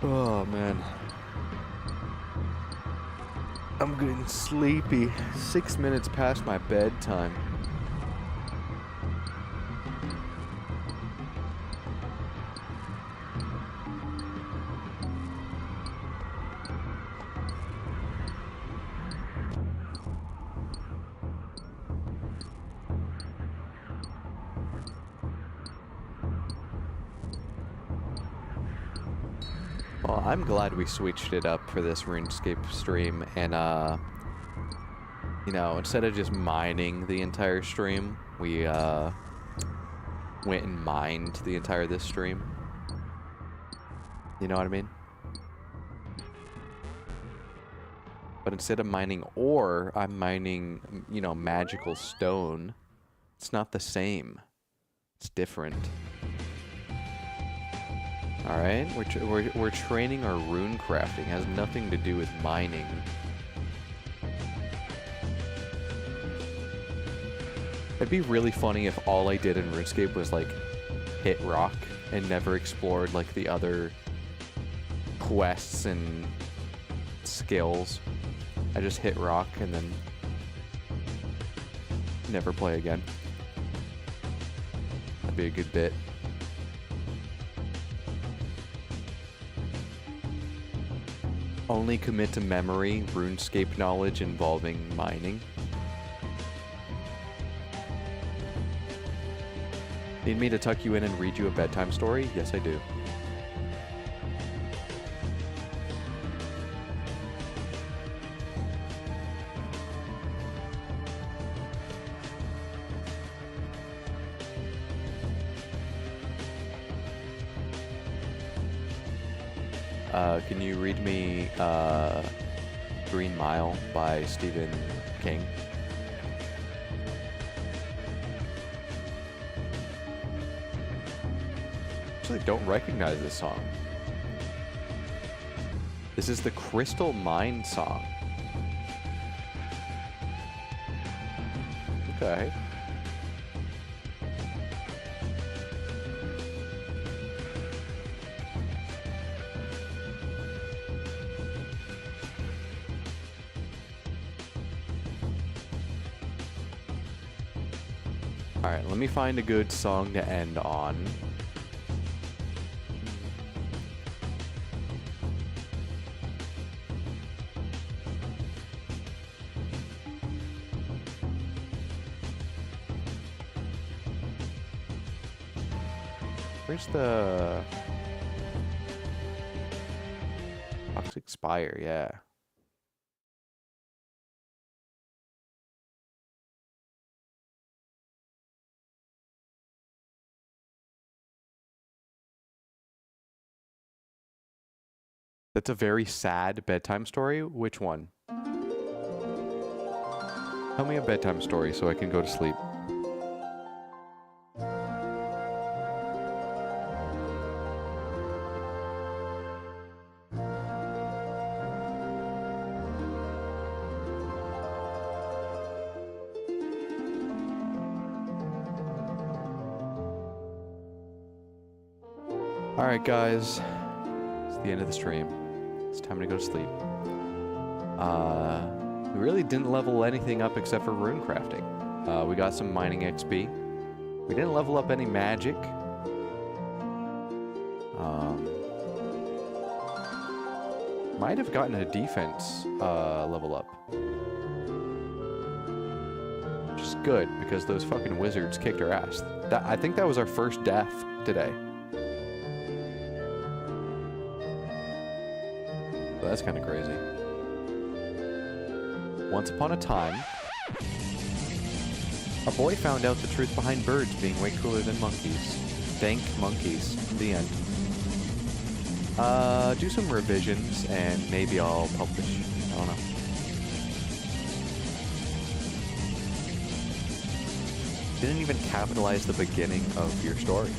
Oh, man. I'm getting sleepy. 6 minutes past my bedtime. Well, I'm glad we switched it up for this RuneScape stream, and, you know, instead of just mining the entire stream, we, went and mined the entire this stream. You know what I mean? But instead of mining ore, I'm mining, you know, magical stone. It's not the same. It's different. Alright, we're training our rune crafting. It has nothing to do with mining. It'd be really funny if all I did in RuneScape was, like, hit rock and never explored, like, the other quests and skills. I just hit rock and then never play again. That'd be a good bit. Only commit to memory RuneScape knowledge involving mining. Need me to tuck you in and read you a bedtime story? Yes, I do. Can you read me Green Mile by Stephen King? Actually, don't recognize this song. This is the Crystal Mine song. Okay. Alright, let me find a good song to end on. Where's the Toxic Spire? Yeah. That's a very sad bedtime story. Which one? Tell me a bedtime story so I can go to sleep. Alright, guys. It's the end of the stream. It's time to go to sleep. We really didn't level anything up except for runecrafting. We got some mining XP. We didn't level up any magic. Might have gotten a defense level up. Which is good, because those fucking wizards kicked our ass. I think that was our first death today. So that's kind of crazy. Once upon a time, a boy found out the truth behind birds being way cooler than monkeys. Thank monkeys. The end. Do some revisions, and maybe I'll publish. I don't know. Didn't even capitalize the beginning of your story.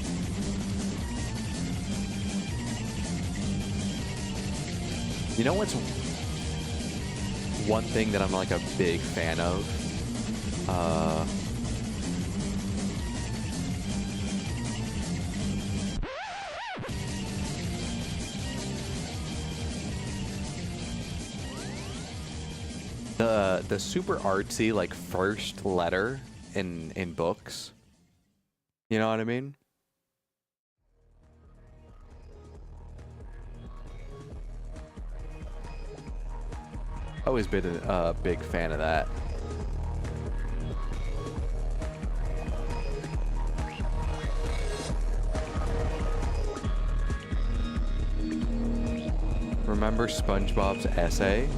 You know what's one thing that I'm like a big fan of? The super artsy like first letter in books. You know what I mean? Always been a big fan of that. Remember SpongeBob's essay?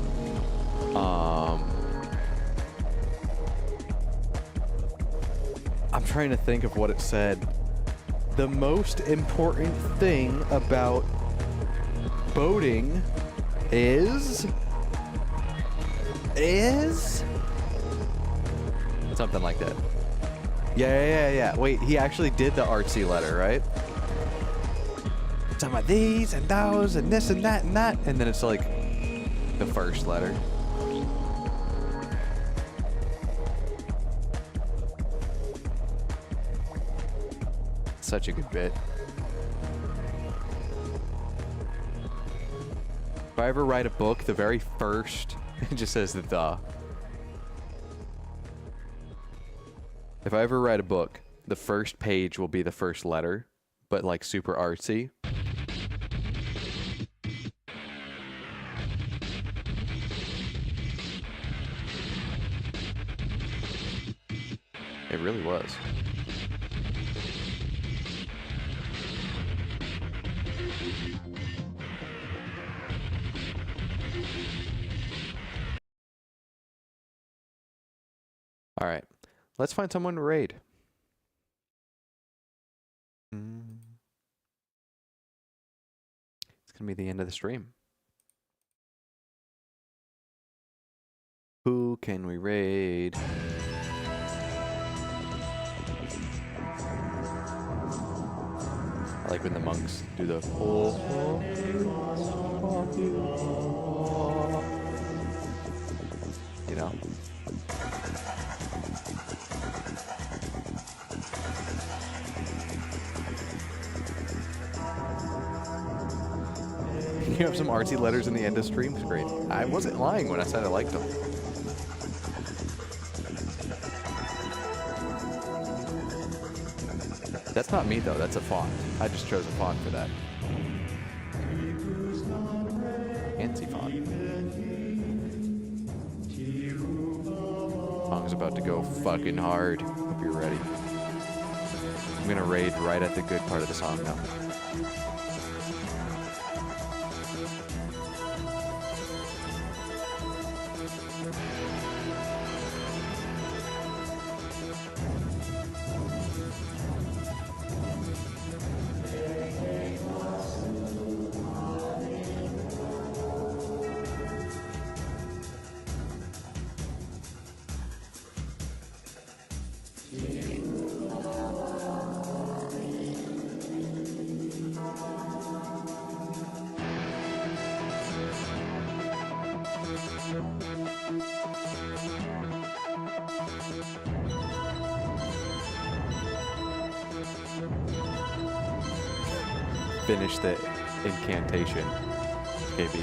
I'm trying to think of what it said. The most important thing about boating is something like that. Yeah. Wait, he actually did the artsy letter, right? Some of these and those and this and that and that, and then it's like the first letter. Such a good bit. If I ever write a book, the very first, it just says the. If I ever write a book, the first page will be the first letter, but like super artsy. It really was. All right, let's find someone to raid. It's gonna be the end of the stream. Who can we raid? I like when the monks do the you know. You have some artsy letters in the end of stream screen. I wasn't lying when I said I liked them. That's not me though, that's a font. I just chose a font for that. Fancy font. Song's about to go fucking hard. Hope you're ready. I'm gonna raid right at the good part of the song now. finish the incantation, KB.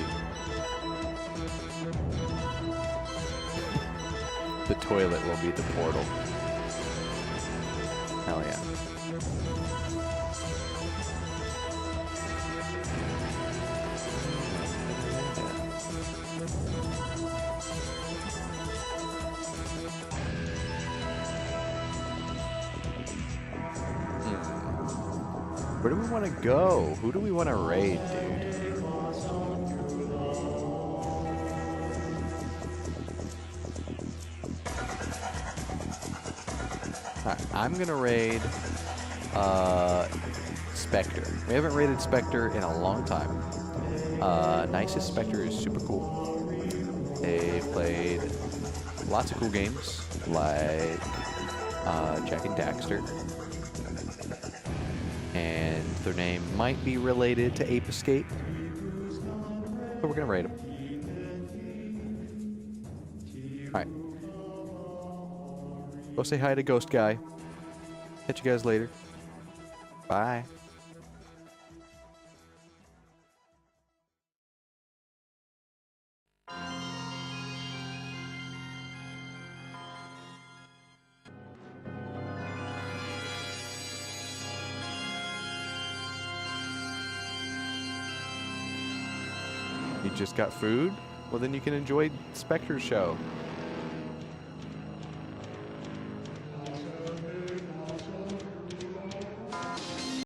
The toilet will be the portal. Hell yeah. Where do we want to go? Who do we want to raid, dude? Alright, I'm gonna raid Spectre. We haven't raided Spectre in a long time. Nicest Spectre is super cool. They've played lots of cool games like Jack and Daxter. And their name might be related to Ape Escape. So we're gonna raid them. Alright. Go say hi to Ghost Guy. Catch you guys later. Bye. You just got food? Well, then you can enjoy Spectre's show.